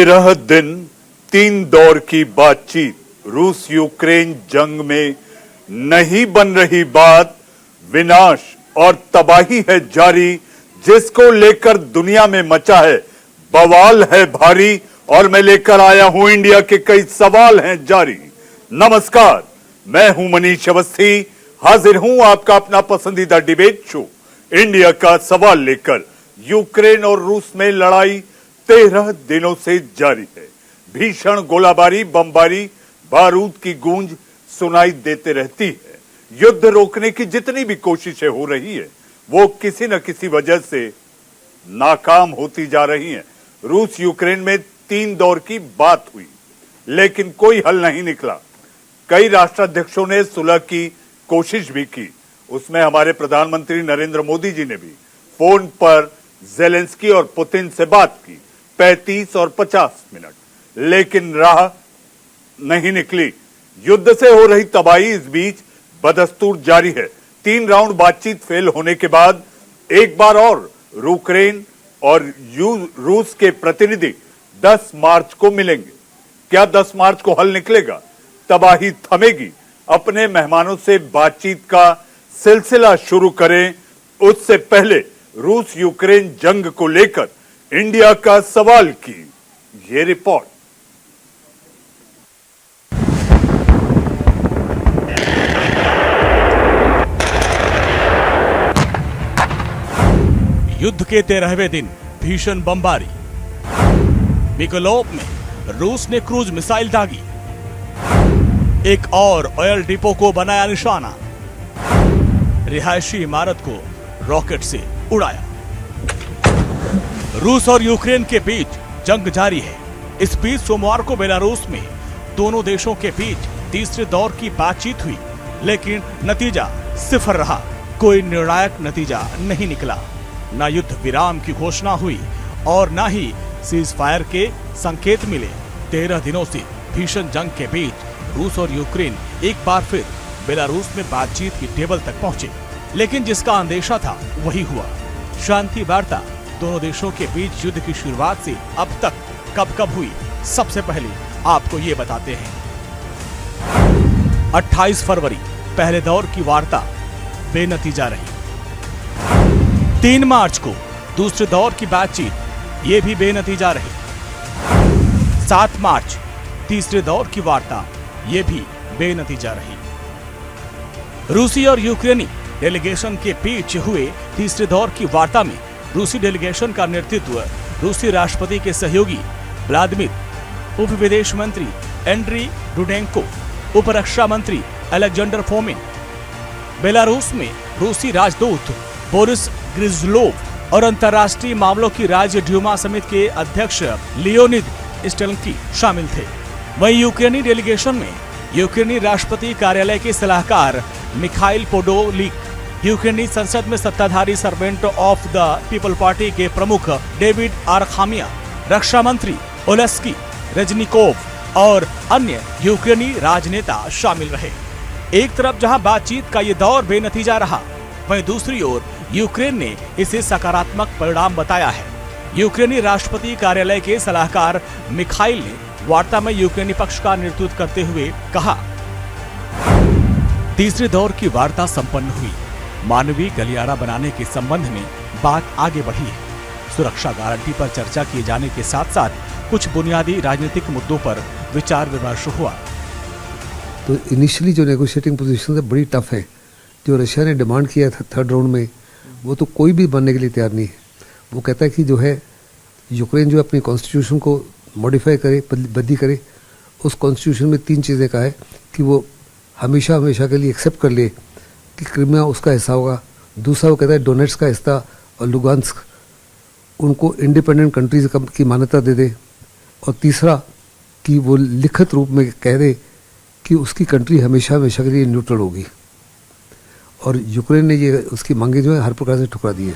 13 दिन 3 दौर की बातचीत। रूस यूक्रेन जंग में नहीं बन रही बात, विनाश और तबाही है जारी, जिसको लेकर दुनिया में मचा है बवाल है भारी। और मैं लेकर आया हूं इंडिया के कई सवाल हैं जारी। नमस्कार, मैं हूं मनीष अवस्थी, हाजिर हूं आपका अपना पसंदीदा डिबेट शो इंडिया का सवाल लेकर। यूक्रेन और रूस में लड़ाई 13 दिनों से जारी है। भीषण गोलाबारी, बमबारी, बारूद की गूंज सुनाई देते रहती है। युद्ध रोकने की जितनी भी कोशिशें हो रही है वो किसी न किसी वजह से नाकाम होती जा रही हैं। रूस यूक्रेन में 3 दौर की बात हुई लेकिन कोई हल नहीं निकला। कई राष्ट्राध्यक्षों ने सुलह की कोशिश भी की, उसमें हमारे प्रधानमंत्री नरेंद्र मोदी जी ने भी फोन पर ज़ेलेंस्की और पुतिन से बात की 35 और 50 मिनट, लेकिन राह नहीं निकली। युद्ध से हो रही तबाही इस बीच बदस्तूर जारी है। 3 राउंड बातचीत फेल होने के बाद एक बार और यूक्रेन और रूस के प्रतिनिधि 10 मार्च को मिलेंगे। क्या 10 मार्च को हल निकलेगा? तबाही थमेगी? अपने मेहमानों से बातचीत का सिलसिला शुरू करें उससे पहले रूस यूक्रेन जंग को लेकर इंडिया का सवाल की ये रिपोर्ट। युद्ध के 13वें दिन भीषण बमबारी। मिकोलोव में रूस ने क्रूज मिसाइल दागी। एक और ऑयल डिपो को बनाया निशाना। रिहायशी इमारत को रॉकेट से उड़ाया। रूस और यूक्रेन के बीच जंग जारी है। इस बीच सोमवार को बेलारूस में दोनों देशों के बीच तीसरे दौर की बातचीत हुई, लेकिन नतीजा सिफर रहा। कोई निर्णायक नतीजा नहीं निकला। न युद्ध विराम की घोषणा हुई और न ही सीज फायर के संकेत मिले। 13 दिनों से भीषण जंग के बीच रूस और यूक्रेन एक बार फिर बेलारूस में बातचीत की टेबल तक पहुंचे, लेकिन जिसका अंदेशा था वही हुआ। शांति वार्ता दोनों देशों के बीच युद्ध की शुरुआत से अब तक कब कब हुई, सबसे पहले आपको ये बताते हैं। 28 फरवरी पहले दौर की वार्ता बेनतीजा रही। 3 मार्च को दूसरे दौर की बातचीत ये भी बेनतीजा रही। 7 मार्च तीसरे दौर की वार्ता ये भी बेनतीजा रही। रूसी और यूक्रेनी डेलीगेशन के बीच हुए तीसरे दौर की वार्ता में रूसी डेलीगेशन का नेतृत्व रूसी राष्ट्रपति के सहयोगी व्लादिमीर, उप विदेश मंत्री एंड्री रुडेंको, उप रक्षा मंत्री अलेक्जेंडर फोमिन, बेलारूस में रूसी राजदूत बोरिस ग्रिज़लोव और अंतर्राष्ट्रीय मामलों की राज्य ड्यूमा समिति के अध्यक्ष लियोनिद स्टेल्की शामिल थे। वहीं यूक्रेनी डेलीगेशन में यूक्रेनी राष्ट्रपति कार्यालय के सलाहकार मिखाइल पोडोलिक, यूक्रेनी संसद में सत्ताधारी servant of the people party के प्रमुख डेविड आरखामिया, रक्षा मंत्री ओलेस्की रेजनिकोव और अन्य यूक्रेनी राजनेता शामिल रहे। एक तरफ जहां बातचीत का ये दौर बेनतीजा रहा, वहीं दूसरी ओर यूक्रेन ने इसे सकारात्मक परिणाम बताया है। यूक्रेनी राष्ट्रपति कार्यालय के सलाहकार मिखाइल ने वार्ता में यूक्रेनी पक्ष का नेतृत्व करते हुए कहा, तीसरे दौर की वार्ता संपन्न हुई। मानवीय गलियारा बनाने के संबंध में बात आगे बढ़ी है। सुरक्षा गारंटी पर चर्चा किए जाने के साथ साथ कुछ बुनियादी राजनीतिक मुद्दों पर विचार विमर्श हुआ। तो इनिशियली जो नेगोशिएटिंग पोजीशन है बड़ी टफ है। जो रशिया ने डिमांड किया था 3rd राउंड में, वो तो कोई भी बनने के लिए तैयार नहीं है। वो कहता है कि जो है यूक्रेन जो अपनी कॉन्स्टिट्यूशन को मॉडिफाई करे, बदली करे। उस कॉन्स्टिट्यूशन में 3 चीज़ें का है कि वो हमेशा हमेशा के लिए एक्सेप्ट कर ले कि क्रिमिया उसका हिस्सा होगा। दूसरा वो कहता है डोनेट्स का हिस्सा और लुगान्स्क उनको इंडिपेंडेंट कंट्रीज की मान्यता दे दे। और तीसरा कि वो लिखित रूप में कह दे कि उसकी कंट्री हमेशा हमेशा के लिए न्यूट्रल होगी। और यूक्रेन ने ये उसकी मांगे जो है हर प्रकार से ठुकरा दी है।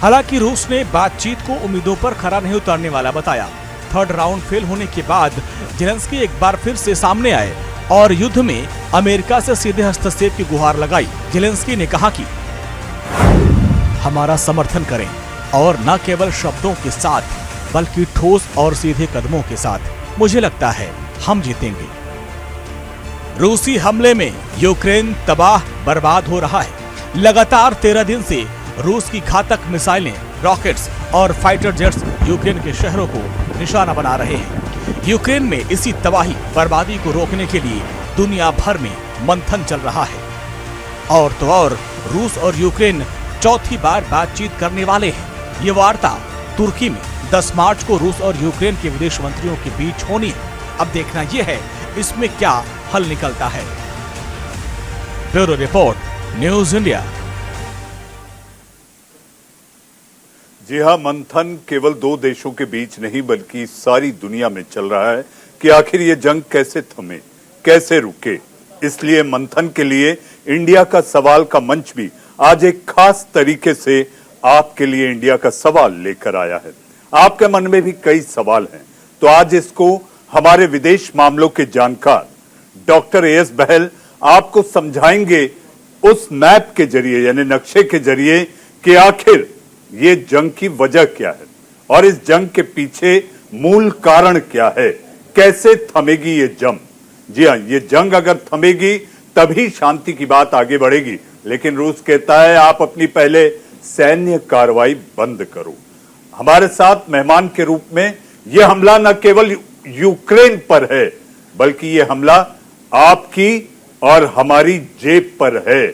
हालांकि रूस ने बातचीत को उम्मीदों पर खरा नहीं उतारने वाला बताया। 3rd राउंड फेल होने के बाद ज़ेलेंस्की एक बार फिर से सामने आए और युद्ध में अमेरिका से सीधे हस्तक्षेप की गुहार लगाई। ज़ेलेंस्की ने कहा कि हमारा समर्थन करें और न केवल शब्दों के साथ बल्कि ठोस और सीधे कदमों के साथ मुझे लगता है हम जीतेंगे। रूसी हमले में यूक्रेन तबाह बर्बाद हो रहा है। लगातार 13 दिन से रूस की घातक मिसाइलें, रॉकेट्स और फाइटर जेट्स यूक्रेन के शहरों को निशाना बना रहे हैं। यूक्रेन में इसी तबाही बर्बादी को रोकने के लिए दुनिया भर में मंथन चल रहा है। और तो और रूस और यूक्रेन चौथी बार बातचीत करने वाले हैं। ये वार्ता तुर्की में 10 मार्च को रूस और यूक्रेन के विदेश मंत्रियों के बीच होनी है। अब देखना यह है इसमें क्या हल निकलता है। Bureau report, news India. जी हां, मंथन केवल 2 देशों के बीच नहीं बल्कि सारी दुनिया में चल रहा है कि आखिर ये जंग कैसे थमे, कैसे रुके। इसलिए मंथन के लिए इंडिया का सवाल का मंच भी आज एक खास तरीके से आपके लिए इंडिया का सवाल लेकर आया है। आपके मन में भी कई सवाल हैं, तो आज इसको हमारे विदेश मामलों के जानकार डॉक्टर एएस बहल आपको समझाएंगे उस मैप के जरिए, यानी नक्शे के जरिए, कि आखिर ये जंग की वजह क्या है और इस जंग के पीछे मूल कारण क्या है, कैसे थमेगी ये जंग। जी हां, ये जंग अगर थमेगी तभी शांति की बात आगे बढ़ेगी। लेकिन रूस कहता है आप अपनी पहले सैन्य कार्रवाई बंद करो। हमारे साथ मेहमान के रूप में यह हमला न केवल यूक्रेन पर है बल्कि यह हमला आपकी और हमारी जेब पर है।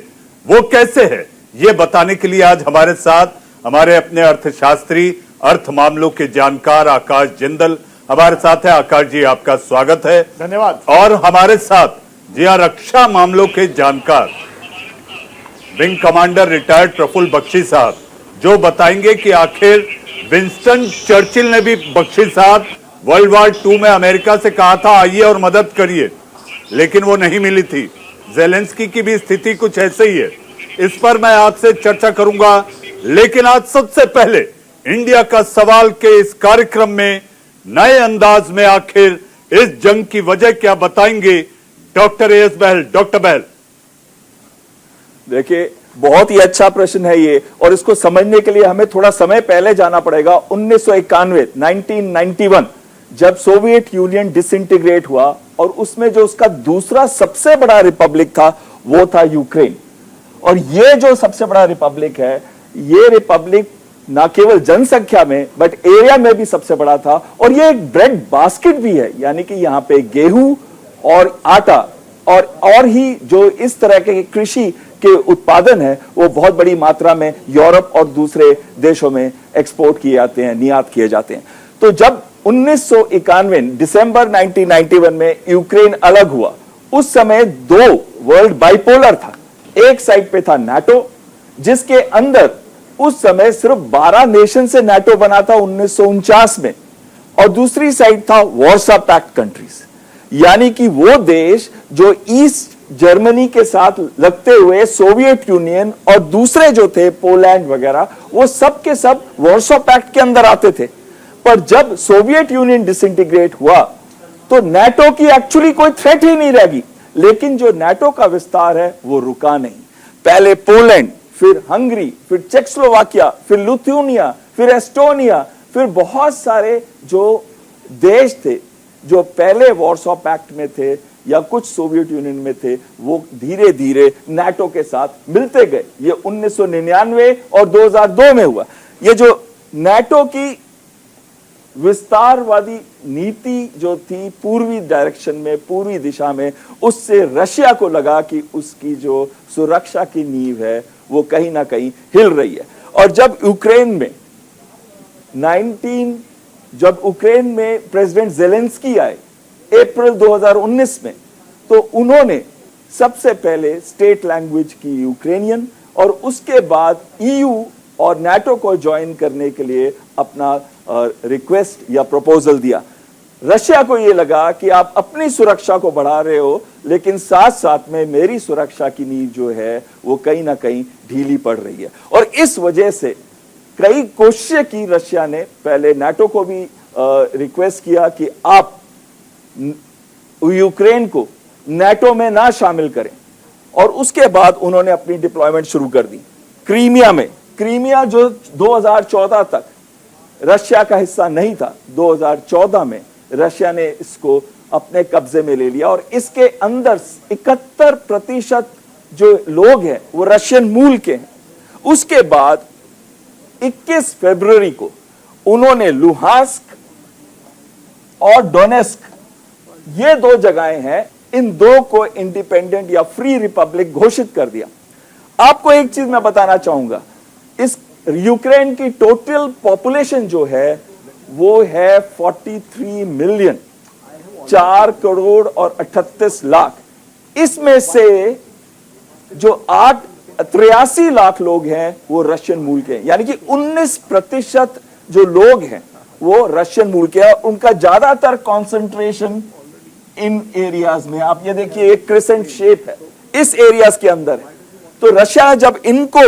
वो कैसे है ये बताने के लिए आज हमारे साथ हमारे अपने अर्थशास्त्री, अर्थ मामलों के जानकार आकाश जिंदल हमारे साथ है। आकाश जी, आपका स्वागत है। धन्यवाद। और हमारे साथ जी हां, रक्षा मामलों के जानकार wing commander retired Praful Bakshi साहब, जो बताएंगे कि आखिर विंस्टन चर्चिल ने भी बख्शी साहब वर्ल्ड वॉर 2 में अमेरिका से कहा था आइए और मदद करिए, लेकिन वो नहीं मिली थी। ज़ेलेंस्की की भी स्थिति कुछ ऐसे ही है। इस पर मैं आपसे चर्चा करूंगा, लेकिन आज सबसे पहले इंडिया का सवाल के इस कार्यक्रम में नए अंदाज में आखिर इस जंग की वजह क्या बताएंगे डॉक्टर एएस बहल। डॉक्टर बहल, देखिए, बहुत ही अच्छा प्रश्न है ये, और इसको समझने के लिए हमें थोड़ा समय पहले जाना पड़ेगा। 1991 जब सोवियत यूनियन डिसइंटीग्रेट हुआ और उसमें जो उसका दूसरा सबसे बड़ा रिपब्लिक था वो था यूक्रेन। और ये जो सबसे बड़ा रिपब्लिक है, ये रिपब्लिक ना केवल जनसंख्या में बट एरिया में भी सबसे बड़ा था। और ये एक ब्रेड बास्केट भी है, यानी कि यहाँ पे गेहूं और आटा और ही जो इस तरह के कृषि के उत्पादन है वो बहुत बड़ी मात्रा में यूरोप और दूसरे देशों में एक्सपोर्ट किए जाते हैं, निर्यात किए जाते हैं। तो जब 1991 दिसंबर 1991 में यूक्रेन अलग हुआ, उस समय 2 वर्ल्ड बाइपोलर था। एक साइड पे था नाटो, जिसके अंदर उस समय सिर्फ 12 नेशन से नाटो बना था 1949 में, और दूसरी साइड था वॉर्सा पैक्ट कंट्रीज, यानी कि वो देश जो ईस्ट जर्मनी के साथ लगते हुए सोवियत यूनियन और दूसरे जो थे पोलैंड वगैरह, वो सब के सब वॉर्सा पैक्ट के अंदर आते थे। पर जब सोवियत यूनियन डिसइंटीग्रेट हुआ तो नाटो की एक्चुअली कोई थ्रेट ही नहीं रहेगी। लेकिन जो नाटो का विस्तार है वो रुका नहीं। पहले पोलैंड, फिर हंगरी, फिर चेकोस्लोवाकिया, फिर लिथुआनिया, फिर एस्टोनिया, फिर बहुत सारे जो देश थे जो पहले वॉर्सा पैक्ट में थे या कुछ सोवियत यूनियन में थे, वो धीरे धीरे नाटो के साथ मिलते गए। ये 1999 और 2002 में हुआ। ये जो नाटो की विस्तारवादी नीति जो थी पूर्वी डायरेक्शन में, पूर्वी दिशा में, उससे रशिया को लगा कि उसकी जो सुरक्षा की नींव है वो कहीं ना कहीं हिल रही है। और जब यूक्रेन में प्रेसिडेंट ज़ेलेंस्की आए अप्रैल 2019 में, तो उन्होंने सबसे पहले स्टेट लैंग्वेज की यूक्रेनियन और उसके बाद ईयू और नाटो को ज्वाइन करने के लिए अपना रिक्वेस्ट या प्रपोजल दिया। रशिया को यह लगा कि आप अपनी सुरक्षा को बढ़ा रहे हो, लेकिन साथ साथ में मेरी सुरक्षा की नींव जो है वो कहीं ना कहीं ढीली पड़ रही है। और इस वजह से कई कोशिशें की रशिया ने। पहले नाटो को भी रिक्वेस्ट किया कि आप यूक्रेन को नाटो में ना शामिल करें, और उसके बाद उन्होंने अपनी डिप्लॉयमेंट शुरू कर दी क्रीमिया में। क्रीमिया जो 2014 तक रशिया का हिस्सा नहीं था। 2014 में रशिया ने इसको अपने कब्जे में ले लिया और इसके अंदर 71% जो लोग हैं वो रशियन मूल के हैं। उसके बाद 21 फरवरी को उन्होंने लुहांस्क और डोनेस्क, ये 2 जगहें हैं, इन 2 को इंडिपेंडेंट या फ्री रिपब्लिक घोषित कर दिया। आपको एक चीज मैं बताना चाहूंगा, इस यूक्रेन की टोटल पॉपुलेशन जो है वो है 43 मिलियन, 4 करोड़ और 38 लाख। इसमें से जो 83 लाख लोग हैं वो रशियन मूल के हैं, यानी कि 19% जो लोग हैं वो रशियन मूल के हैं। उनका ज्यादातर कॉन्सेंट्रेशन इन एरियाज में, आप ये देखिए एक क्रिसेंट शेप है, इस एरियाज के अंदर है। तो रशिया जब इनको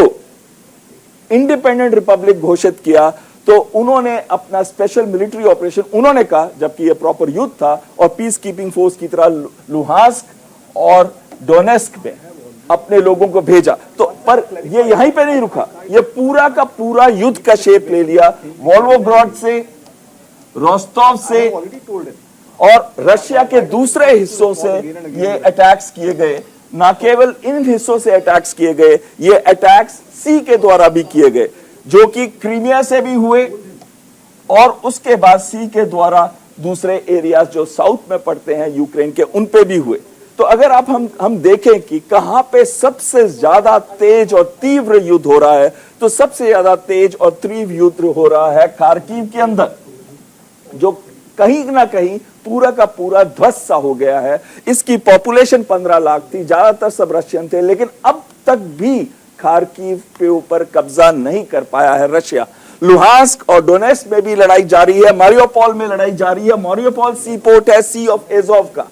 इंडिपेंडेंट रिपब्लिक घोषित किया तो उन्होंने अपना स्पेशल मिलिट्री ऑपरेशन, उन्होंने कहा, जबकि ये प्रॉपर युद्ध था और पीस कीपिंग फोर्स की तरह लुहांस्क और डोनेस्क में अपने लोगों को भेजा। तो पर ये यहीं पे नहीं रुका, ये पूरा का पूरा युद्ध का शेप ले लिया। वोल्गोग्राड से, रोस्टोव से और रशिया के दूसरे हिस्सों से ये अटैक्स किए गए। ना केवल इन हिस्सों से अटैक्स किए गए, ये अटैक्स सी के द्वारा भी किए गए, जो कि क्रीमिया से भी हुए और उसके बाद सी के द्वारा दूसरे एरियाज जो साउथ में पड़ते हैं यूक्रेन के, उन पे भी हुए। तो अगर आप हम देखें कि कहां पे सबसे ज्यादा तेज और तीव्र युद्ध हो रहा है, तो सबसे ज्यादा तेज और तीव्र युद्ध हो रहा है खार्किव के अंदर, जो कहीं ना कहीं पूरा का पूरा ध्वस्त सा हो गया है। इसकी पॉपुलेशन 15 लाख थी, ज्यादातर सब रशियन थे, लेकिन अब तक भी खार्किव के ऊपर कब्जा नहीं कर पाया है रशिया। लुहांस्क और डोनेस्क में भी लड़ाई जारी है, मारियोपोल में लड़ाई जारी है। मारियोपोल सी पोर्ट है सी ऑफ एजोव का,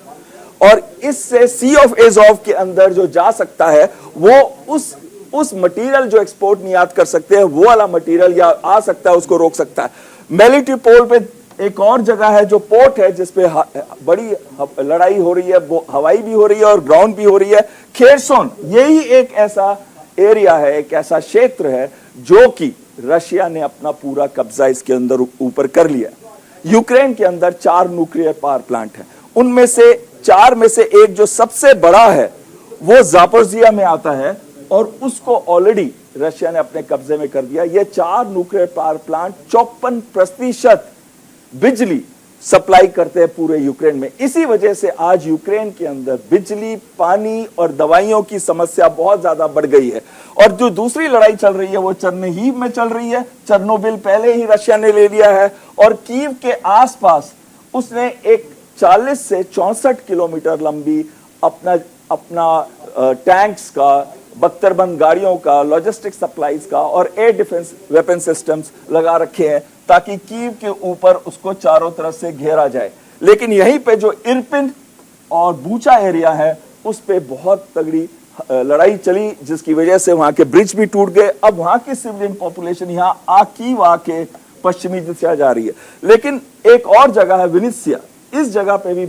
और इससे सी ऑफ एजोव के अंदर जो जा सकता है वो उस मटेरियल जो एक्सपोर्ट निर्यात कर सकते हैं वो वाला मटेरियल या आ सकता है, उसको रोक सकता है। मेलिटोपोल पे एक और जगह है जो पोर्ट है जिसपे बड़ी लड़ाई हो रही है, वो हवाई भी हो रही है और ग्राउंड भी हो रही है। खेरसोन, यही एक ऐसा एरिया है, एक ऐसा क्षेत्र है जो कि रशिया ने अपना पूरा कब्जा इसके अंदर ऊपर कर लिया। यूक्रेन के अंदर 4 न्यूक्लियर पावर प्लांट हैं, उनमें से 4 में से एक जो सबसे बड़ा है वो जापोरिजिया में आता है और उसको ऑलरेडी रशिया ने अपने कब्जे में कर दिया। ये 4 न्यूक्लियर पावर प्लांट 54% बिजली सप्लाई करते हैं पूरे यूक्रेन में। इसी वजह से आज यूक्रेन के अंदर बिजली, पानी और दवाइयों की समस्या बहुत ज्यादा बढ़ गई है। और जो दूसरी लड़ाई चल रही है वो चर्निहिव में चल रही है। चेर्नोबिल पहले ही रशिया ने ले लिया है और कीव के आसपास उसने एक 40 से 64 किलोमीटर लंबी अपना टैंक्स का, बख्तरबंद गाड़ियों का, लॉजिस्टिक सप्लाईज का और एयर डिफेंस वेपन सिस्टम्स लगा रखे हैं ताकि कीव के ऊपर उसको चारों तरफ से घेरा जाए। लेकिन यहीं पे जो इरपिन और बूचा एरिया है उस पे बहुत तगड़ी लड़ाई चली, जिसकी वजह से वहां के ब्रिज भी टूट गए। अब वहां की सिविलियन पॉपुलेशन यहाँ कीव आके पश्चिमी दिशा जा रही है। लेकिन एक और जगह है विनित्सिया, इस जगह पे भी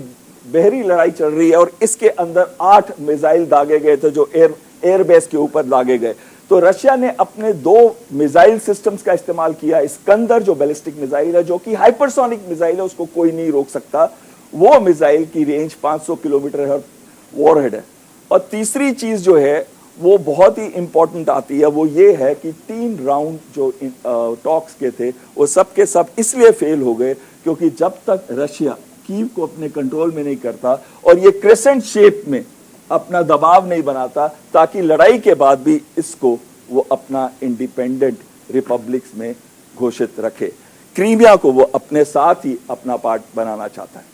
बहरी लड़ाई चल रही है और इसके अंदर 8 मिसाइल दागे गए थे जो एयरबेस के ऊपर दागे गए। तो रशिया ने अपने 2 मिसाइल सिस्टम्स का इस्तेमाल किया। इस्कंदर जो बैलिस्टिक मिसाइल है, जो कि हाइपरसोनिक मिसाइल है, उसको कोई नहीं रोक सकता। वो मिसाइल की रेंज 500 किलोमीटर है और वॉरहेड है। और तीसरी चीज जो है वो बहुत ही इंपॉर्टेंट आती है, वो ये है कि 3 राउंड जो टॉक्स के थे वो सब के सब इसलिए फेल हो गए क्योंकि जब तक रशिया कीव को अपने कंट्रोल में नहीं करता और ये क्रेसेंट शेप में अपना दबाव नहीं बनाता ताकि लड़ाई के बाद भी इसको वो अपना इंडिपेंडेंट रिपब्लिक्स में घोषित रखे। क्रीमिया को वो अपने साथ ही अपना पार्ट बनाना चाहता है।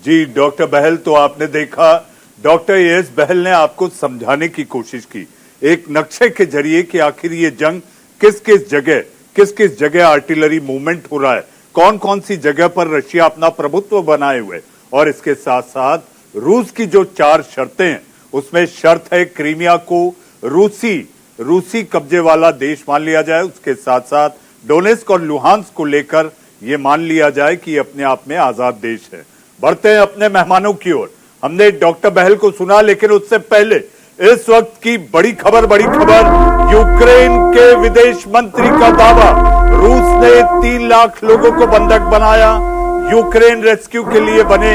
जी डॉक्टर बहल, तो आपने देखा डॉक्टर एस बहल ने आपको समझाने की कोशिश की एक नक्शे के जरिए कि आखिर ये जंग किस किस जगह आर्टिलरी मूवमेंट हो रहा है, कौन कौन सी जगह पर रशिया अपना प्रभुत्व बनाए हुए, और इसके साथ साथ रूस की जो 4 शर्तें हैं उसमें शर्त है क्रीमिया को रूसी कब्जे वाला देश मान लिया जाए। उसके साथ साथ डोनेस्क और लुहांस्क को लेकर यह मान लिया जाए कि अपने आप में आजाद देश है। बढ़ते हैं अपने मेहमानों की ओर। हमने डॉक्टर बहल को सुना, लेकिन उससे पहले इस वक्त की बड़ी खबर यूक्रेन के विदेश मंत्री का दावा, रूस ने 3 लाख लोगों को बंधक बनाया। यूक्रेन रेस्क्यू के लिए बने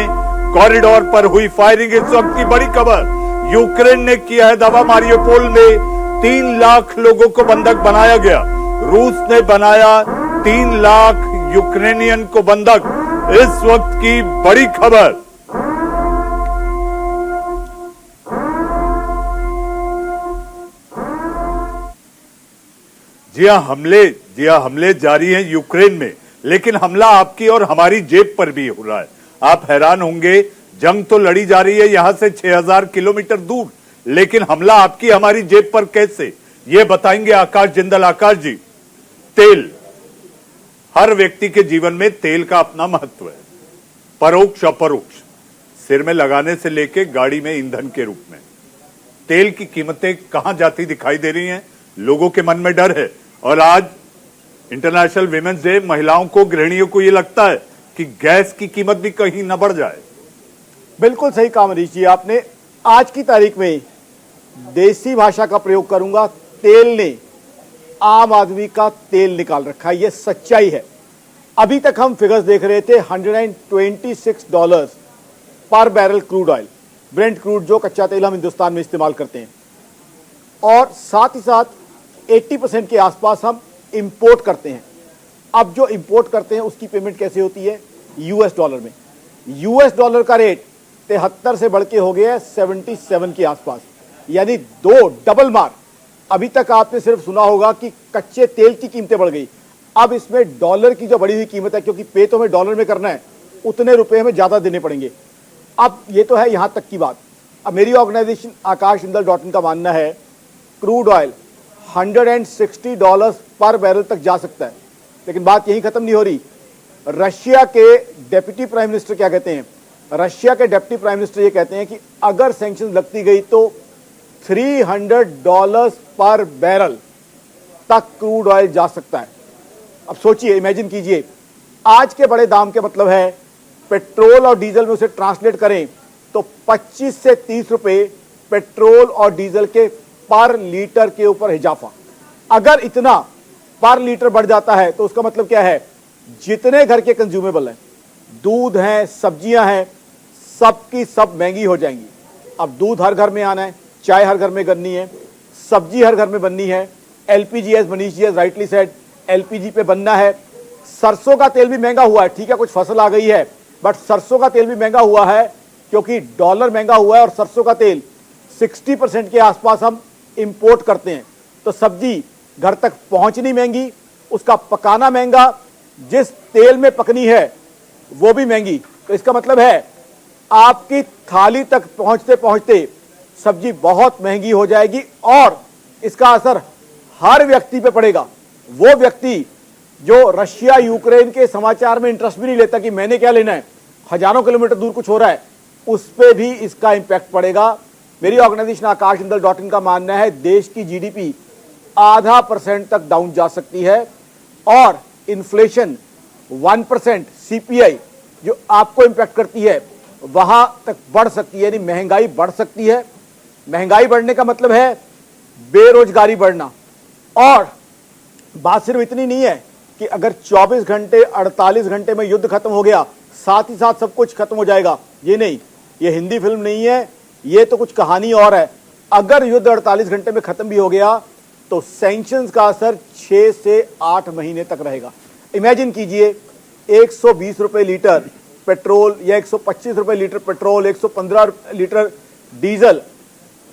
कॉरिडोर पर हुई फायरिंग। इस वक्त की बड़ी खबर, यूक्रेन ने किया है दावा, मारियोपोल में 3 लाख लोगों को बंधक बनाया गया। रूस ने बनाया 3 लाख यूक्रेनियन को बंधक। इस वक्त की बड़ी खबर। जी हां, हमले जारी हैं यूक्रेन में, लेकिन हमला आपकी और हमारी जेब पर भी हो रहा है। आप हैरान होंगे, जंग तो लड़ी जा रही है यहां से 6000 किलोमीटर दूर, लेकिन हमला आपकी हमारी जेब पर कैसे, ये बताएंगे आकाश जिंदल। आकाश जी, तेल, हर व्यक्ति के जीवन में तेल का अपना महत्व है, परोक्ष अपरोक्ष, सिर में लगाने से लेके गाड़ी में ईंधन के रूप में। तेल की कीमतें कहां जाती दिखाई दे रही हैं, लोगों के मन में डर है। और आज इंटरनेशनल वीमेंस डे, महिलाओं को, गृहिणियों को यह लगता है कि गैस की कीमत भी कहीं न बढ़ जाए। बिल्कुल सही कहा मनीष जी आपने। आज की तारीख में देसी भाषा का प्रयोग करूंगा, तेल ने आम आदमी का तेल निकाल रखा है, यह सच्चाई है। अभी तक हम फिगर्स देख रहे थे, $126 पर barrel crude oil, Brent crude, जो कच्चा तेल हम हिंदुस्तान में इस्तेमाल करते हैं, और साथ ही साथ 80% के आसपास हम इंपोर्ट करते हैं। अब जो इंपोर्ट करते हैं उसकी पेमेंट कैसे होती है? यूएस डॉलर में। यूएस डॉलर का रेट 73 से बढ़ के हो गया है 77 के आसपास, यानी 2 डबल मार। अभी तक आपने सिर्फ सुना होगा कि कच्चे तेल की कीमतें बढ़ गई, अब इसमें डॉलर की जो बढ़ी हुई कीमत है, क्योंकि पे तो हमें डॉलर में करना है, उतने रुपए हमें ज्यादा देने पड़ेंगे। अब ये तो है यहां तक की बात। अब मेरी ऑर्गेनाइजेशन akashjindal.in का मानना है क्रूड ऑयल $160 पर बैरल तक जा सकता है, लेकिन बात यही खत्म नहीं हो रही। रशिया के डेप्यूटी प्राइम मिनिस्टर क्या कहते हैं? रशिया के डेप्यूटी प्राइम मिनिस्टर ये कहते हैं कि अगर सैंक्शन लगती गई तो $300 पर बैरल तक क्रूड ऑयल जा सकता है। अब सोचिए, इमेजिन कीजिए, आज के बड़े दाम के मतलब है पेट्रोल और डीजल में उसे ट्रांसलेट करें तो 25 से 30 रुपए पेट्रोल और डीजल के पर लीटर के ऊपर इजाफा। अगर इतना पर लीटर बढ़ जाता है तो उसका मतलब क्या है? जितने घर के कंज्यूमेबल हैं, दूध हैं, सब्जियां हैं, सब की सब महंगी हो जाएंगी। अब दूध हर घर में आना है, चाय हर घर में करनी है, सब्जी हर घर में बननी है, LPG, as Manish ji rightly said, LPG पे बनना है। सरसों का तेल भी महंगा हुआ है, ठीक है कुछ फसल आ गई है, बट सरसों का तेल भी महंगा हुआ है क्योंकि डॉलर महंगा हुआ है और सरसों का तेल 60% के आसपास हम इंपोर्ट करते हैं। तो सब्जी घर तक पहुंचनी महंगी, उसका पकाना महंगा, जिस तेल में पकनी है वो भी महंगी। तो इसका मतलब है आपकी थाली तक पहुंचते पहुंचते सब्जी बहुत महंगी हो जाएगी और इसका असर हर व्यक्ति पे पड़ेगा। वो व्यक्ति जो रशिया यूक्रेन के समाचार में इंटरेस्ट भी नहीं लेता कि मैंने क्या लेना है, हजारों किलोमीटर दूर कुछ हो रहा है, उस पे भी इसका इंपैक्ट पड़ेगा। मेरी ऑर्गेनाइजेशन akashjindal.in का मानना है देश की जीडीपी 0.5% तक डाउन जा सकती है और इन्फ्लेशन 1% सीपीआई जो आपको इंपैक्ट करती है वहां तक बढ़ सकती है, यानी महंगाई बढ़ सकती है। महंगाई बढ़ने का मतलब है बेरोजगारी बढ़ना। और बात सिर्फ इतनी नहीं है कि अगर 24 घंटे 48 घंटे में युद्ध खत्म हो गया साथ ही साथ सब कुछ खत्म हो जाएगा, ये नहीं, ये हिंदी फिल्म नहीं है, ये तो कुछ कहानी और है। अगर युद्ध 48 घंटे में खत्म भी हो गया तो सैंक्शंस का असर 6 से 8 महीने तक रहेगा। इमेजिन कीजिए 120 रुपए लीटर पेट्रोल या 125 रुपए लीटर पेट्रोल, 115 लीटर डीजल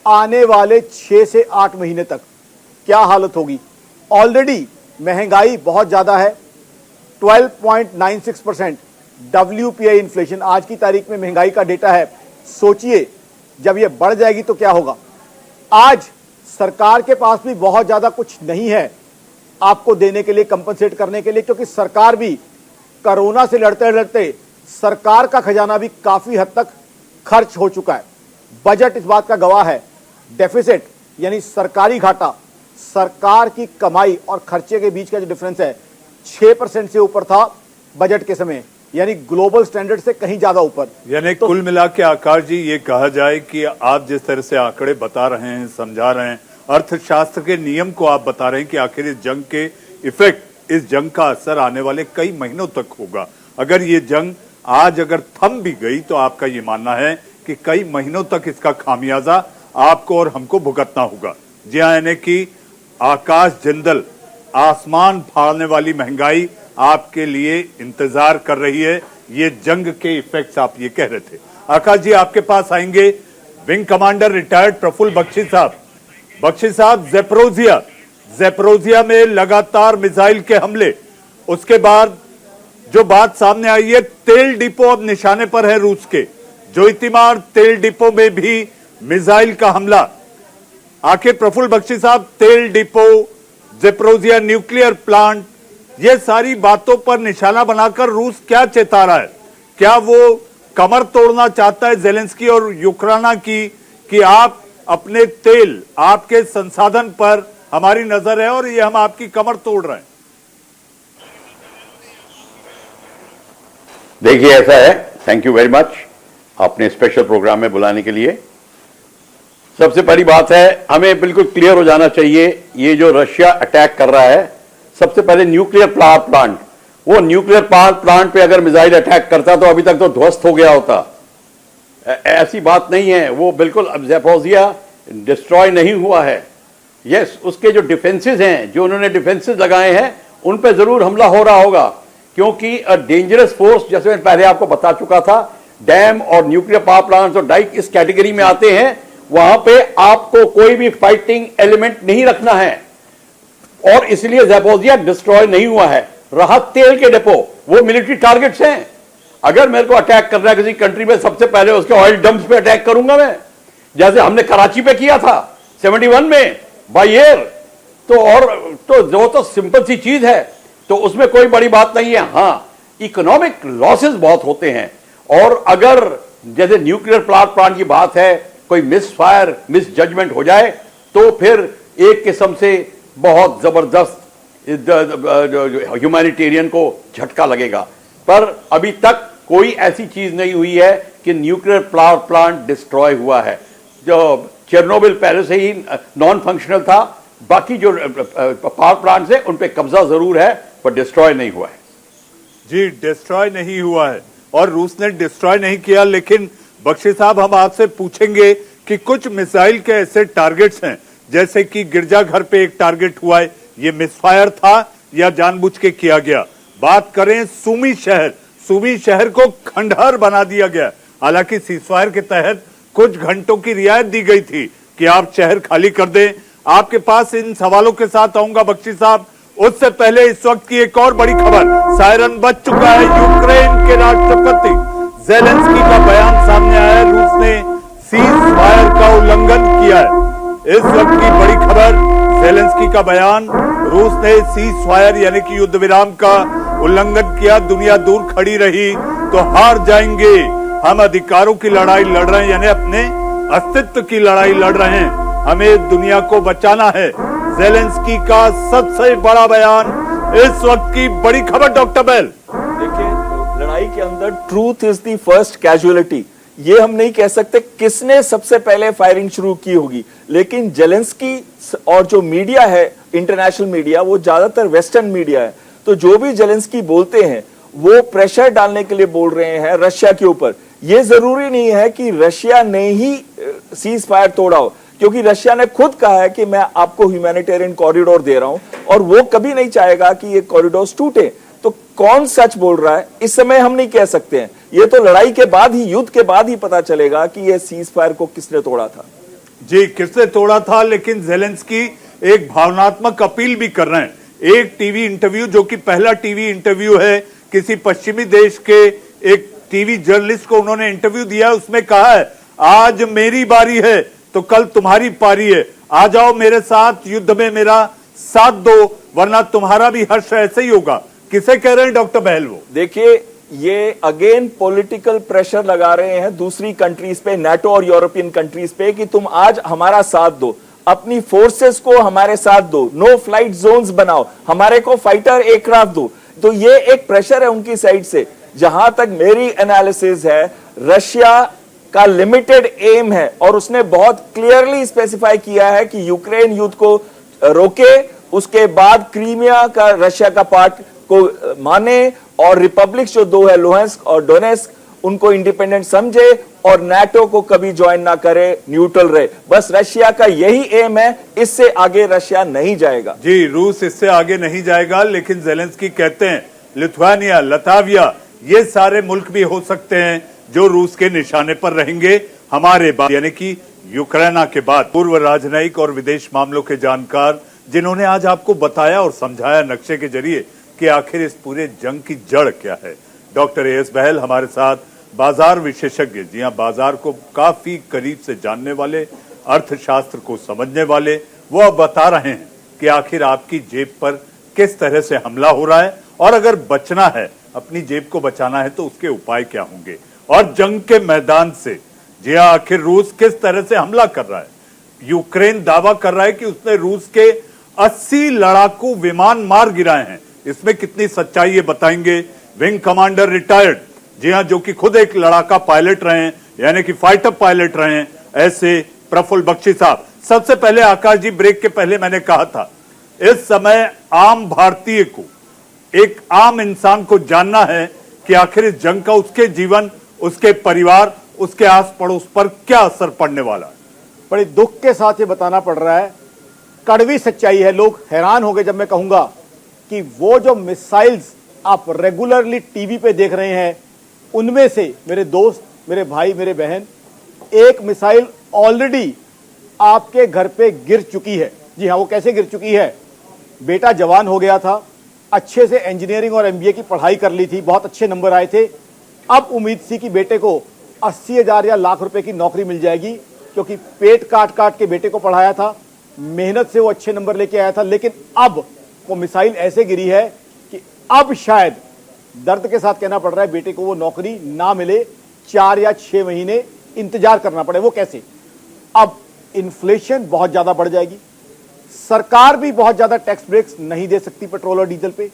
आने वाले 6 से 8 महीने तक क्या हालत होगी। ऑलरेडी महंगाई बहुत ज्यादा है, 12.96% WPI इन्फ्लेशन आज की तारीख में महंगाई का डेटा है। सोचिए जब ये बढ़ जाएगी तो क्या होगा। आज सरकार के पास भी बहुत ज्यादा कुछ नहीं है आपको देने के लिए, कंपनसेट करने के लिए, क्योंकि सरकार भी कोरोना से लड़ते लड़ते सरकार का खजाना भी काफी हद तक खर्च हो चुका है। बजट इस बात का गवाह है। डेफिसिट यानी सरकारी घाटा, सरकार की कमाई और खर्चे के बीच का जो डिफरेंस है 6% से ऊपर था बजट के समय, यानी ग्लोबल स्टैंडर्ड से कहीं ज्यादा ऊपर। यानी कुल मिला के आकाश जी ये कहा जाए कि आप जिस तरह से आंकड़े बता रहे हैं, समझा रहे हैं, अर्थशास्त्र के नियम को आप बता रहे हैं कि आखिर इस जंग के इफेक्ट इस जंग का असर आने वाले कई महीनों तक होगा। अगर ये जंग आज अगर थम भी गई तो आपका ये मानना है कि कई महीनों तक इसका खामियाजा आपको और हमको भुगतना होगा। जी हाँ, यानी कि आकाश जिंदल, आसमान फाड़ने वाली महंगाई आपके लिए इंतजार कर रही है। ये जंग के इफेक्ट्स आप ये कह रहे थे। आकाश जी, आपके पास आएंगे wing commander retired Praful Bakshi साहब। बख्शी साहब, ज़ेपोरिज़िया में लगातार मिसाइल के हमले, उसके बाद जो बात सामने आई है, तेल डिपो अब निशाने पर है रूस के। जोइतिमार तेल डिपो में भी मिसाइल का हमला। आखिर प्रफुल्ल बख्शी साहब, तेल डिपो, ज़ेपोरिज़िया न्यूक्लियर प्लांट, ये सारी बातों पर निशाना बनाकर रूस क्या चेता रहा है? क्या वो कमर तोड़ना चाहता है ज़ेलेंस्की और यूक्रेन की कि आप अपने तेल, आपके संसाधन पर हमारी नजर है और ये हम आपकी कमर तोड़ रहे हैं? देखिए, ऐसा है, थैंक यू वेरी मच आपने स्पेशल प्रोग्राम में बुलाने के लिए। सबसे पहली बात है, हमें बिल्कुल क्लियर हो जाना चाहिए, ये जो रशिया अटैक कर रहा है, सबसे पहले न्यूक्लियर पावर प्लांट, वो न्यूक्लियर पावर प्लांट पे अगर मिसाइल अटैक करता तो अभी तक तो ध्वस्त हो गया होता। ऐसी बात नहीं है, वो बिल्कुल अब ज़ेपोरिज़िया डिस्ट्रॉय नहीं हुआ है। यस, उसके जो डिफेंसेस हैं, जो उन्होंने डिफेंसेस लगाए हैं, उन पे जरूर हमला हो रहा होगा, क्योंकि डेंजरस फोर्स, जैसे मैं पहले आपको बता चुका था, डैम और न्यूक्लियर पावर प्लांट्स और डाइक इस कैटेगरी में आते हैं। वहां पे आपको कोई भी फाइटिंग एलिमेंट नहीं रखना है और इसलिए ज़ेपोरिज़िया डिस्ट्रॉय नहीं हुआ है। रहा तेल के डिपो, वो मिलिट्री टारगेट्स हैं। अगर मेरे को अटैक करना है किसी कंट्री में, सबसे पहले उसके ऑयल डंप्स पे अटैक करूंगा मैं, जैसे हमने कराची पे किया था 71 में बाय एयर। तो सिंपल सी चीज है, तो उसमें कोई बड़ी बात नहीं है। हाँ, इकोनॉमिक लॉसेस बहुत होते हैं, और अगर जैसे न्यूक्लियर प्लांट की बात है, कोई मिसफायर, मिस जजमेंट हो जाए तो फिर एक किस्म से बहुत जबरदस्त ह्यूमैनिटेरियन को झटका लगेगा। पर अभी तक कोई ऐसी चीज नहीं हुई है कि न्यूक्लियर पावर प्लांट डिस्ट्रॉय हुआ है। जो चेरनोबिल पहले से ही नॉन फंक्शनल था, बाकी जो पावर प्लांट्स है उन पे कब्जा जरूर है, पर डिस्ट्रॉय नहीं हुआ है। जी, डिस्ट्रॉय नहीं हुआ है और रूस ने डिस्ट्रॉय नहीं किया। लेकिन बख्शी साहब, हम आपसे पूछेंगे कि कुछ मिसाइल के ऐसे टारगेट्स हैं, जैसे कि गिरजाघर पे एक टारगेट हुआ है, ये मिसफायर था या जानबूझ के किया गया? बात करें सुमी शहर को खंडहर बना दिया गया। हालांकि सीजफायर के तहत कुछ घंटों की रियायत दी गई थी कि आप शहर खाली कर दें। आपके पास इन सवालों के साथ आऊंगा बख्शी साहब। उससे पहले इस वक्त की एक और बड़ी खबर, सायरन बज चुका है। यूक्रेन के राष्ट्रपति ज़ेलेंस्की का बयान सामने आया है, रूस ने सीज फायर का उल्लंघन किया है। इस वक्त की बड़ी खबर, ज़ेलेंस्की का बयान, रूस ने सीज फायर यानी कि युद्ध विराम का उल्लंघन किया। दुनिया दूर खड़ी रही तो हार जाएंगे, हम अधिकारों की लड़ाई लड़ रहे हैं, यानी अपने अस्तित्व की लड़ाई लड़ रहे हैं, हमें दुनिया को बचाना है। ज़ेलेंस्की का सबसे बड़ा बयान, इस वक्त की बड़ी खबर। डॉक्टर बेल, देखिए, लड़ाई के अंदर truth is the first casualty. ये हम नहीं कह सकते किसने सबसे पहले फायरिंग शुरू की होगी, लेकिन ज़ेलेंस्की और जो मीडिया है, इंटरनेशनल मीडिया, वो ज्यादातर वेस्टर्न मीडिया है, तो जो भी ज़ेलेंस्की बोलते हैं वो प्रेशर डालने के लिए बोल रहे हैं रशिया के ऊपर। ये जरूरी नहीं है कि रशिया ने ही सीज फायर तोड़ा हो, क्योंकि रशिया ने खुद कहा है कि मैं आपको ह्यूमैनिटेरियन कॉरिडोर दे रहा हूं और वो कभी नहीं चाहेगा कि ये कॉरिडोर टूटे। तो कौन सच बोल रहा है इस समय हम नहीं कह सकते हैं, ये तो लड़ाई के बाद ही, युद्ध के बाद ही पता चलेगा कि ये सीज फायर को किसने तोड़ा था। जी, किसने तोड़ा था, लेकिन ज़ेलेंस्की एक भावनात्मक अपील भी कर रहे हैं। एक टीवी इंटरव्यू, जो कि पहला टीवी इंटरव्यू है किसी पश्चिमी देश के एक टीवी जर्नलिस्ट को उन्होंने इंटरव्यू दिया, उसमें कहा है आज मेरी बारी है तो कल तुम्हारी पारी है, आ जाओ मेरे साथ युद्ध में, मेरा साथ दो, वरना तुम्हारा भी हर्ष ऐसे ही होगा। किसे कह रहे हैं डॉक्टर बहल? वो देखिए, ये अगेन पॉलिटिकल प्रेशर लगा रहे हैं दूसरी कंट्रीज पे, नाटो और यूरोपियन कंट्रीज पे, कि तुम आज हमारा साथ दो, अपनी फोर्सेस को हमारे साथ दो, नो फ्लाइट जोन्स बनाओ, हमारे को फाइटर एयरक्राफ्ट दो। तो ये एक प्रेशर है उनकी साइड से। जहां तक मेरी एनालिसिस है, रशिया का लिमिटेड एम है और उसने बहुत क्लियरली स्पेसिफाई किया है कि यूक्रेन युद्ध को रोके, उसके बाद क्रीमिया का रशिया का पार्ट को माने और रिपब्लिक जो दो है लुहांस्क और डोनेस्क उनको इंडिपेंडेंट समझे और नाटो को कभी ज्वाइन ना करे, न्यूट्रल रहे। बस रशिया का यही एम है, इससे आगे रशिया नहीं जाएगा। जी, रूस इससे आगे नहीं जाएगा, लेकिन जेलेंस्की कहते हैं लिथुआनिया, लताविया ये सारे मुल्क भी हो सकते हैं जो रूस के निशाने पर रहेंगे हमारे बाद, यानी कि यूक्रेन के बाद। पूर्व राजनयिक और विदेश मामलों के जानकार जिन्होंने आज आपको बताया और समझाया नक्शे के जरिए कि आखिर इस पूरे जंग की जड़ क्या है। डॉक्टर एएस बहल हमारे साथ, बाजार विशेषज्ञ, जी हां, बाजार को काफी करीब से जानने वाले, अर्थशास्त्र को समझने वाले, वो अब बता रहे हैं कि आखिर आपकी जेब पर किस तरह से हमला हो रहा है और अगर बचना है, अपनी जेब को बचाना है तो उसके उपाय क्या होंगे। और जंग के मैदान से, जी हां, आखिर रूस किस तरह से हमला कर रहा है। यूक्रेन दावा कर रहा है कि उसने रूस के 80 लड़ाकू विमान मार गिराए हैं। इसमें कितनी सच्चाई है बताएंगे विंग कमांडर रिटायर्ड, जी हां, जो कि खुद एक लड़ाका पायलट रहे हैं, यानी कि फाइटर पायलट रहे हैं, ऐसे प्रफुल्ल बख्शी साहब। सबसे पहले आकाश जी, ब्रेक के पहले मैंने कहा था इस समय आम भारतीय को, एक आम इंसान को जानना है कि आखिर इस जंग का उसके जीवन, उसके परिवार, उसके आस पड़ोस पर क्या असर पड़ने वाला है। बड़े दुख के साथ ये बताना पड़ रहा है, कड़वी सच्चाई है। लोग हैरान हो गए जब मैं कहूंगा कि वो जो मिसाइल्स आप रेगुलरली टीवी पे देख रहे हैं, उनमें से मेरे दोस्त, मेरे भाई, मेरे बहन, एक मिसाइल ऑलरेडी आपके घर पे गिर चुकी है। जी हाँ, वो कैसे गिर चुकी है? बेटा जवान हो गया था, अच्छे से इंजीनियरिंग और एमबीए की पढ़ाई कर ली थी, बहुत अच्छे नंबर आए थे। अब उम्मीद थी कि बेटे को 80,000 या लाख रुपए की नौकरी मिल जाएगी, क्योंकि पेट काट काट के बेटे को पढ़ाया था, मेहनत से वो अच्छे नंबर लेके आया था। लेकिन अब वो मिसाइल ऐसे गिरी है कि अब शायद, दर्द के साथ कहना पड़ रहा है, बेटे को वो नौकरी ना मिले, 4 या 6 महीने इंतजार करना पड़े। वो कैसे? अब इन्फ्लेशन बहुत ज्यादा बढ़ जाएगी, सरकार भी बहुत ज्यादा टैक्स ब्रेक्स नहीं दे सकती पेट्रोल और डीजल पे।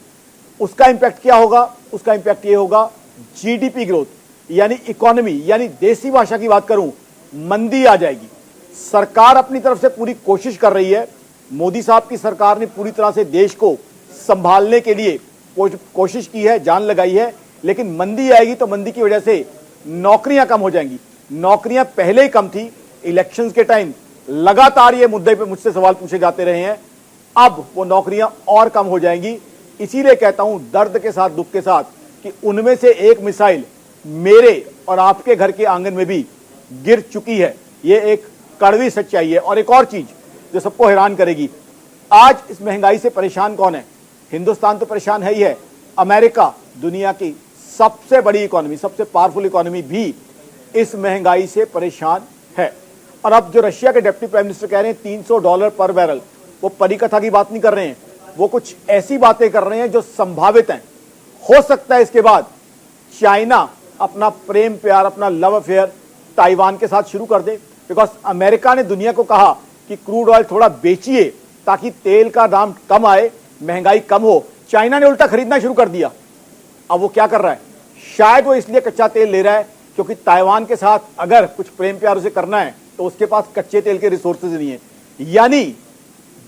उसका इंपैक्ट क्या होगा? उसका इंपैक्ट ये होगा, जीडीपी ग्रोथ, यानी इकोनॉमी, यानी देसी भाषा की बात करूं, मंदी आ जाएगी। सरकार अपनी तरफ से पूरी कोशिश कर रही है, मोदी साहब की सरकार ने पूरी तरह से देश को संभालने के लिए कोशिश की है, जान लगाई है, लेकिन मंदी आएगी तो मंदी की वजह से नौकरियां कम हो जाएंगी। नौकरियां पहले ही कम थी, इलेक्शंस के टाइम लगातार ये मुद्दे पे मुझसे सवाल पूछे जाते रहे हैं, अब वो नौकरियां और कम हो जाएंगी। इसीलिए कहता हूं दर्द के साथ, दुख के साथ, कि उनमें से एक मिसाइल मेरे और आपके घर के आंगन में भी गिर चुकी है। ये एक कड़वी सच्चाई है। और एक और चीज जो सबको हैरान करेगी, आज इस महंगाई से परेशान कौन है? हिंदुस्तान तो परेशान है ही है, अमेरिका, दुनिया की सबसे बड़ी इकोनॉमी, सबसे पावरफुल इकोनॉमी भी इस महंगाई से परेशान है। और अब जो रशिया के डिप्टी प्राइम मिनिस्टर कह रहे हैं $300 पर बैरल, वो परिकथा की बात नहीं कर रहे हैं, वो कुछ ऐसी बातें कर रहे हैं जो संभावित हैं। हो सकता है इसके बाद चाइना अपना प्रेम प्यार, अपना लव अफेयर ताइवान के साथ शुरू कर दे, बिकॉज अमेरिका ने दुनिया को कहा कि क्रूड ऑयल थोड़ा बेचिए ताकि तेल का दाम कम आए, महंगाई कम हो। चाइना ने उल्टा खरीदना शुरू कर दिया। अब वो क्या कर रहा है? शायद वो इसलिए कच्चा तेल ले रहा है क्योंकि ताइवान के साथ अगर कुछ प्रेम प्यार उसे करना है तो उसके पास कच्चे तेल के रिसोर्सेज नहीं है। यानी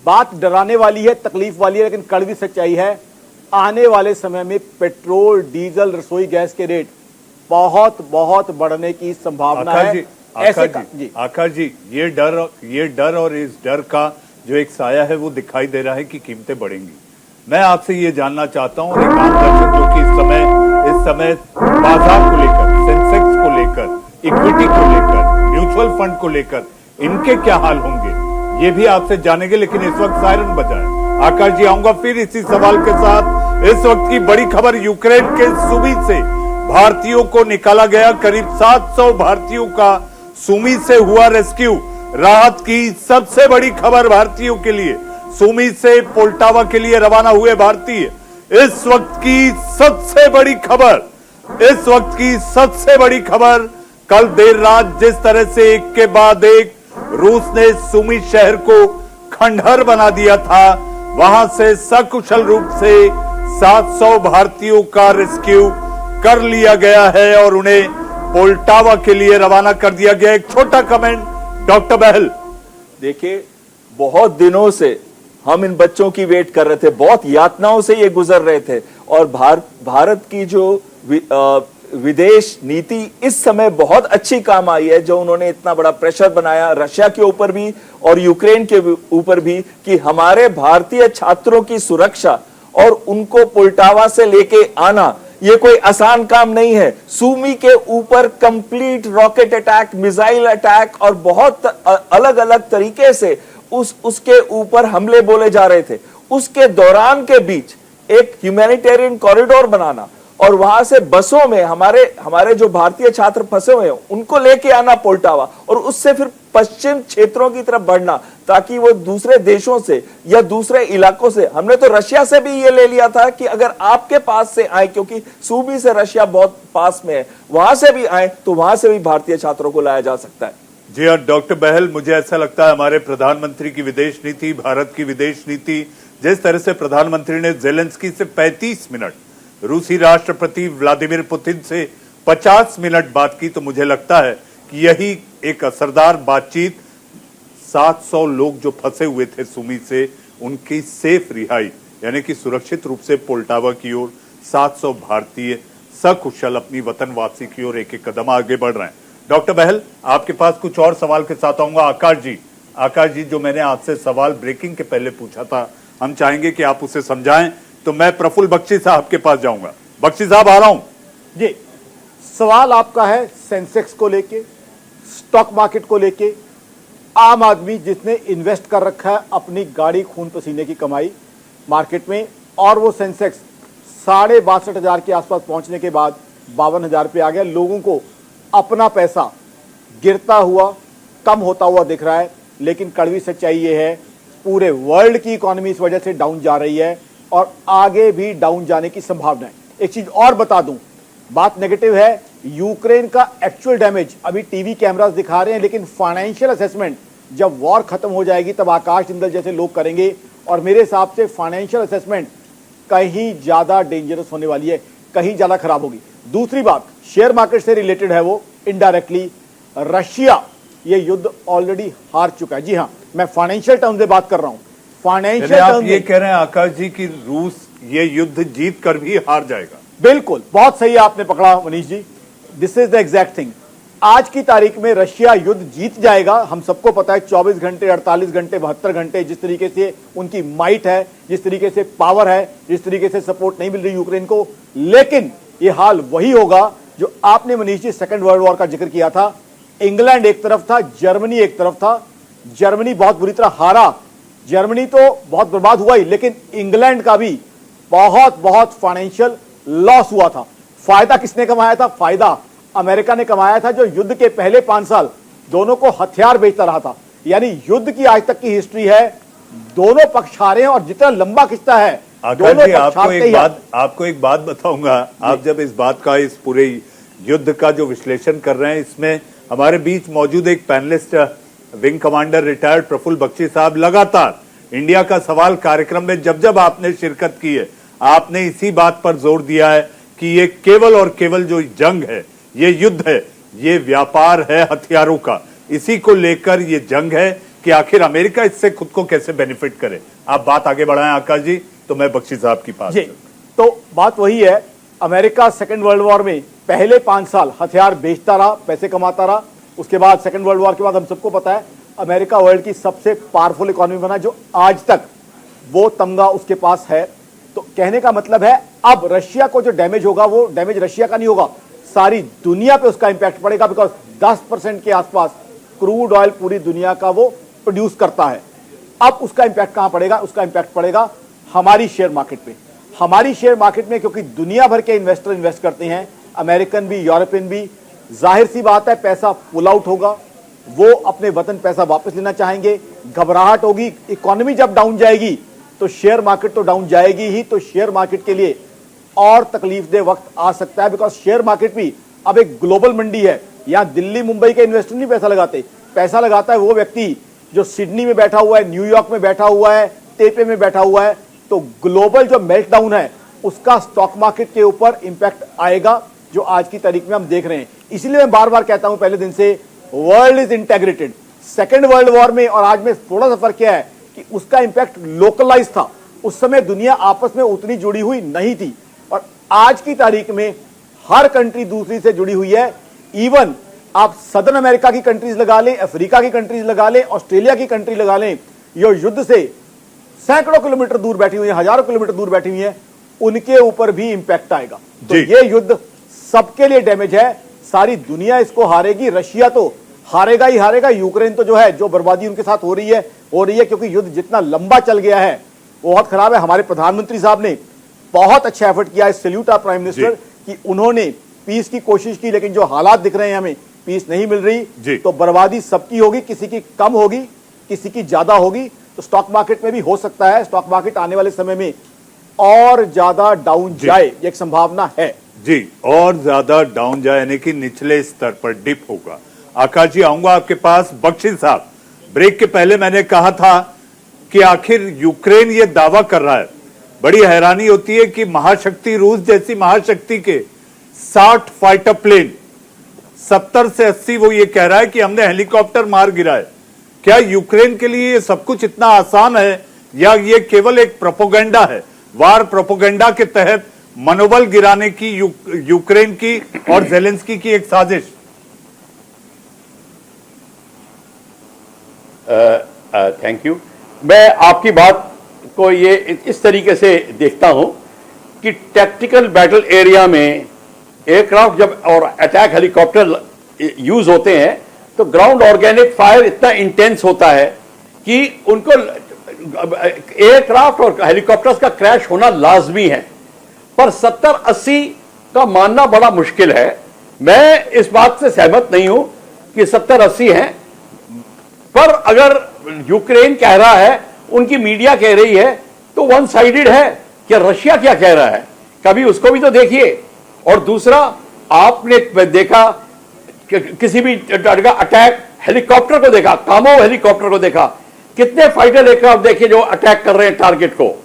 बात डराने वाली है, तकलीफ वाली है, लेकिन कड़वी सच्चाई है, आने वाले समय में पेट्रोल, डीजल, रसोई गैस के रेट बहुत बहुत बढ़ने की संभावना है। आकाश जी, ये डर और इस डर का जो एक साया है वो दिखाई दे रहा है कि कीमतें बढ़ेंगी। मैं आपसे ये जानना चाहता हूं, एक आम दर्शक जो कि इस समय बाजार को लेकर, सेंसेक्स को लेकर, इक्विटी को लेकर, म्यूचुअल फंड को लेकर, इनके क्या हाल होंगे, ये भी आपसे जानेंगे। लेकिन इस वक्त सायरन बजा है। आकाश जी, आऊंगा फिर इसी सवाल के साथ। इस वक्त की बड़ी खबर, यूक्रेन के सुमी से भारतीयों को निकाला गया। करीब 700 भारतीयों का सुमी से हुआ रेस्क्यू। राहत की सबसे बड़ी खबर भारतीयों के लिए, सुमी से पोल्टावा के लिए रवाना हुए भारतीय। इस वक्त की सबसे बड़ी खबर, कल देर रात जिस तरह से एक के बाद एक रूस ने सुमी शहर को खंडहर बना दिया था, वहां से सकुशल रूप से 700 भारतीयों का रेस्क्यू कर लिया गया है और उन्हें पोल्टावा के लिए रवाना कर दिया गया। एक छोटा कमेंट डॉक्टर बहल। देखिए, बहुत दिनों से हम इन बच्चों की वेट कर रहे थे, बहुत यातनाओं से ये गुजर रहे थे। और भारत की जो विदेश नीति इस समय बहुत अच्छी काम आई है, जो उन्होंने इतना बड़ा प्रेशर बनाया रशिया के ऊपर भी और यूक्रेन के ऊपर भी, कि हमारे भारतीय छात्रों की सुरक्षा और उनको पुल्टावा से लेके आना ये कोई आसान काम नहीं है। सूमी के ऊपर complete rocket attack, missile attack और बहुत अलग अलग तरीके से उसके ऊपर हमले बोले जा रहे थे। उसके दौरान के बीच एक ह्यूमैनिटेरियन कॉरिडोर बनाना और वहां से बसों में हमारे जो भारतीय छात्र फंसे हुए हैं उनको लेके आना पोल्टावा, और उससे फिर पश्चिम क्षेत्रों की तरफ बढ़ना, ताकि वो दूसरे देशों से या दूसरे इलाकों से, हमने तो रशिया से भी ये ले लिया था कि अगर आपके पास से आए, क्योंकि सूबी से रशिया बहुत पास में है, वहां से भी आए तो वहां से भी भारतीय छात्रों को लाया जा सकता है। जी हाँ डॉक्टर बहल, मुझे ऐसा लगता है हमारे प्रधानमंत्री की विदेश नीति, भारत की विदेश नीति, जिस तरह से प्रधानमंत्री ने जेलेंस्की से 35 मिनट, रूसी राष्ट्रपति व्लादिमीर पुतिन से 50 मिनट बात की, तो मुझे लगता है कि यही एक असरदार बातचीत 700 लोग जो फंसे हुए थे सुमी से, उनकी सेफ रिहाई, यानी कि सुरक्षित रूप से पोल्टावा की ओर 700 भारतीय सकुशल अपनी वतन वापसी की ओर एक एक कदम आगे बढ़ रहे हैं। डॉक्टर बहल, आपके पास कुछ और सवाल के साथ आऊंगा। आकाश जी, जो मैंने आपसे सवाल ब्रेकिंग के पहले पूछा था, हम चाहेंगे कि आप उसे समझाएं, तो मैं प्रफुल्ल बख्शी साहब के पास जाऊंगा। बख्शी साहब, आ रहा हूं जी। सवाल आपका है सेंसेक्स को लेके, स्टॉक मार्केट को लेके। आम आदमी जिसने इन्वेस्ट कर रखा है अपनी गाड़ी खून पसीने की कमाई मार्केट में, और वो सेंसेक्स 62,500 के आसपास पहुंचने के बाद 52,000 पे आ गया। लोगों को अपना पैसा गिरता हुआ, कम होता हुआ दिख रहा है, लेकिन कड़वी सच्चाई ये है पूरे वर्ल्ड की इकोनॉमी इस वजह से डाउन जा रही है और आगे भी डाउन जाने की संभावना है। एक चीज और बता दूं, बात नेगेटिव है, यूक्रेन का एक्चुअल डैमेज अभी टीवी कैमरास दिखा रहे हैं, लेकिन फाइनेंशियल असेसमेंट जब वॉर खत्म हो जाएगी तब आकाश जिंदल जैसे लोग करेंगे, और मेरे हिसाब से फाइनेंशियल असेसमेंट कहीं ज्यादा डेंजरस होने वाली है, कहीं ज्यादा खराब होगी। दूसरी बात शेयर मार्केट से रिलेटेड है, वो इनडायरेक्टली रशिया ये युद्ध ऑलरेडी हार चुका है। जी हाँ, मैं फाइनेंशियल टर्म से बात कर रहा हूं। फाइनेंशियल टर्म ये कह रहे हैं आकाश जी कि रूस ये युद्ध जीत कर भी हार जाएगा? बिल्कुल, बहुत सही आपने पकड़ा Manish ji, this is the exact thing. आज की तारीख में रशिया युद्ध जीत जाएगा, हम सबको पता है। 24 घंटे, 48 घंटे, 72 घंटे, जिस तरीके से उनकी माइट है, जिस तरीके से पावर है, जिस तरीके से सपोर्ट नहीं मिल रही यूक्रेन को, लेकिन ये हाल वही होगा जो आपने Manish ji second world war का जिक्र किया था। इंग्लैंड एक तरफ था, जर्मनी एक तरफ था। जर्मनी बहुत बुरी तरह हारा, जर्मनी तो बहुत बर्बाद हुआ ही, लेकिन इंग्लैंड का भी बहुत फाइनेंशियल लॉस हुआ था। फायदा किसने कमाया था? फायदा अमेरिका ने कमाया था, जो युद्ध के पहले 5 साल दोनों को हथियार बेचता रहा था। यानी युद्ध की आज तक की हिस्ट्री है, दोनों पक्ष हारे हैं, और जितना लंबा खिंचता है दोनों पक्ष हारते ही। आपको एक बात बताऊंगा, आप जब इस बात का, इस पूरे युद्ध का जो विश्लेषण कर रहे हैं, इसमें हमारे बीच मौजूद एक panelist, wing commander retired Praful Bakshi साहब, लगातार इंडिया का सवाल कार्यक्रम में जब जब आपने शिरकत की है, आपने इसी बात पर जोर दिया है कि ये केवल और केवल जो जंग है, ये युद्ध है, ये व्यापार है हथियारों का। इसी को लेकर ये जंग है कि आखिर अमेरिका इससे खुद को कैसे बेनिफिट करे। आप बात आगे बढ़ाएं आकाश जी, तो मैं बख्शी साहब की पास। जी, तो बात वही है, अमेरिका सेकेंड वर्ल्ड वॉर में पहले 5 साल हथियार बेचता रहा, पैसे कमाता रहा। उसके बाद सेकेंड वर्ल्ड वॉर के बाद हम सबको पता है अमेरिका वर्ल्ड की सबसे पावरफुल इकोनॉमी बना, जो आज तक वो तमगा उसके पास है। तो कहने का मतलब है अब रशिया को जो डैमेज होगा, वो डैमेज रशिया का नहीं होगा, सारी दुनिया पे उसका इंपैक्ट पड़ेगा। बिकॉज 10% के आसपास क्रूड ऑयल पूरी दुनिया का वो प्रोड्यूस करता है। अब उसका इंपैक्ट कहां पड़ेगा? उसका इंपैक्ट पड़ेगा हमारी शेयर मार्केट पे। हमारी शेयर मार्केट में, क्योंकि दुनिया भर के इन्वेस्टर इन्वेस्ट करते हैं, अमेरिकन भी, यूरोपियन भी, जाहिर सी बात है पैसा पुल आउट होगा, वो अपने वतन पैसा वापस लेना चाहेंगे, घबराहट होगी। इकोनॉमी जब डाउन जाएगी तो शेयर मार्केट तो डाउन जाएगी ही, तो शेयर मार्केट के लिए और तकलीफदेह वक्त आ सकता है। बिकॉज शेयर मार्केट भी अब एक ग्लोबल मंडी है, यहां दिल्ली मुंबई के इन्वेस्टर नहीं पैसा लगाते, पैसा लगाता है वो व्यक्ति जो सिडनी में बैठा हुआ है, न्यूयॉर्क में बैठा हुआ है, तेपे में बैठा हुआ है। तो ग्लोबल जो मेल्टडाउन है उसका स्टॉक मार्केट के ऊपर इंपैक्ट आएगा, जो आज की तारीख में हम देख रहे हैं। इसलिए मैं बार बार कहता हूं पहले दिन से, world is integrated. Second world war में और आज में थोड़ा सा फर्क क्या है कि उसका इंपैक्ट लोकलाइज था। उस समय दुनिया आपस में उतनी जुड़ी हुई नहीं थी, और आज की तारीख में हर कंट्री दूसरी से जुड़ी हुई है। इवन आप सदर्न अमेरिका की कंट्रीज लगा लें, अफ्रीका की कंट्रीज लगा लें, ऑस्ट्रेलिया की कंट्री लगा लें, ये युद्ध से सैकड़ों किलोमीटर दूर बैठी हुई है, हजारों किलोमीटर दूर बैठी हुई है, उनके ऊपर भी इंपैक्ट आएगा। तो ये युद्ध सबके लिए डैमेज है, सारी दुनिया इसको हारेगी। रशिया तो हारेगा ही हारेगा, यूक्रेन तो जो है, जो बर्बादी उनके साथ हो रही है, क्योंकि युद्ध जितना लंबा चल गया है वो बहुत खराब है। हमारे प्रधानमंत्री साहब ने बहुत अच्छा एफर्ट किया है, सैल्यूट आप प्राइम मिनिस्टर, कि उन्होंने पीस की कोशिश की, लेकिन जो हालात दिख रहे हैं हमें, पीस नहीं मिल रही, तो बर्बादी सबकी होगी, किसी की कम होगी, किसी की ज्यादा होगी। तो स्टॉक मार्केट में भी हो सकता है स्टॉक मार्केट आने वाले समय में और ज्यादा डाउन जाए, एक संभावना है जी, और ज्यादा डाउन जाए, यानी कि निचले स्तर पर डिप होगा। आकाश जी, आऊंगा आपके पास। बख्शी साहब, ब्रेक के पहले मैंने कहा था कि आखिर यूक्रेन ये दावा कर रहा है, बड़ी हैरानी होती है कि महाशक्ति रूस जैसी महाशक्ति के 60 फाइटर प्लेन, 70 से 80 वो ये कह रहा है कि हमने हेलीकॉप्टर मार गिराए। क्या यूक्रेन के लिए ये सब कुछ इतना आसान है, या ये केवल एक प्रोपोगेंडा है, वार प्रोपोगेंडा के तहत मनोबल गिराने की यूक्रेन की और ज़ेलेंस्की की एक साजिश? Thank you. मैं आपकी बात को ये इस तरीके से देखता हूं कि टैक्टिकल बैटल एरिया में एयरक्राफ्ट जब और अटैक हेलीकॉप्टर यूज होते हैं तो ग्राउंड ऑर्गेनिक फायर इतना इंटेंस होता है कि उनको एयरक्राफ्ट और हेलीकॉप्टर्स का क्रैश होना लाजमी है। पर 70-80 का मानना बड़ा मुश्किल है। मैं इस बात से सहमत नहीं हूं कि 70-80 हैं, पर अगर यूक्रेन कह रहा है, उनकी मीडिया कह रही है, तो वन साइडेड है। क्या रशिया क्या कह रहा है, कभी उसको भी तो देखिए। और दूसरा, आपने देखा किसी भी अटैक हेलीकॉप्टर को देखा, कामोव हेलीकॉप्टर को देखा, कितने फाइटर एयरक्राफ्ट देखे जो अटैक कर रहे हैं टारगेट को।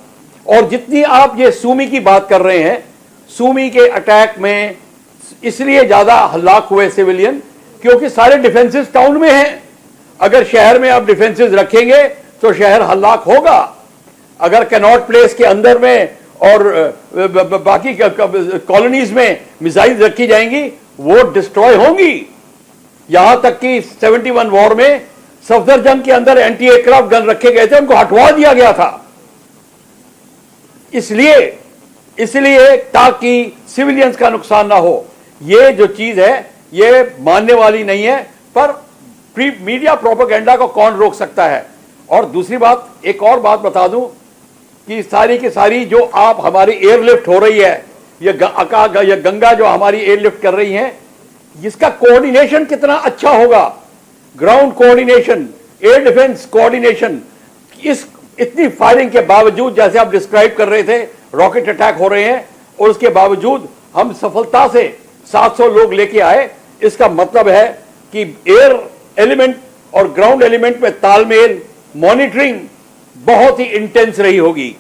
और जितनी आप ये सूमी की बात कर रहे हैं, सूमी के अटैक में इसलिए ज्यादा हलाक हुए सिविलियन क्योंकि सारे डिफेंसेस टाउन में हैं। अगर शहर में आप डिफेंसेस रखेंगे तो शहर हलाक होगा। अगर कैनॉट प्लेस के अंदर में और बाकी कॉलोनीज में मिसाइल रखी जाएंगी, वो डिस्ट्रॉय होंगी। यहां तक कि 71 वॉर में सफदरजंग के अंदर एंटी एयरक्राफ्ट गन रखे गए थे, उनको हटवा दिया गया था। इसलिए ताकि सिविलियंस का नुकसान ना हो। ये जो चीज है ये मानने वाली नहीं है, पर मीडिया प्रोपेगेंडा को कौन रोक सकता है। और दूसरी बात, एक और बात बता दूं कि सारी की सारी जो आप हमारी एयरलिफ्ट हो रही है, ये गंगा जो हमारी एयरलिफ्ट कर रही है, इसका कोऑर्डिनेशन कितना अच्छा होगा। Ground coordination, air defence coordination, इतनी फायरिंग के बावजूद, जैसे आप डिस्क्राइब कर रहे थे, रॉकेट अटैक हो रहे हैं और उसके बावजूद हम सफलता से 700 लोग लेके आए। इसका मतलब है कि एयर एलिमेंट और ग्राउंड एलिमेंट में तालमेल, मॉनिटरिंग बहुत ही इंटेंस रही होगी।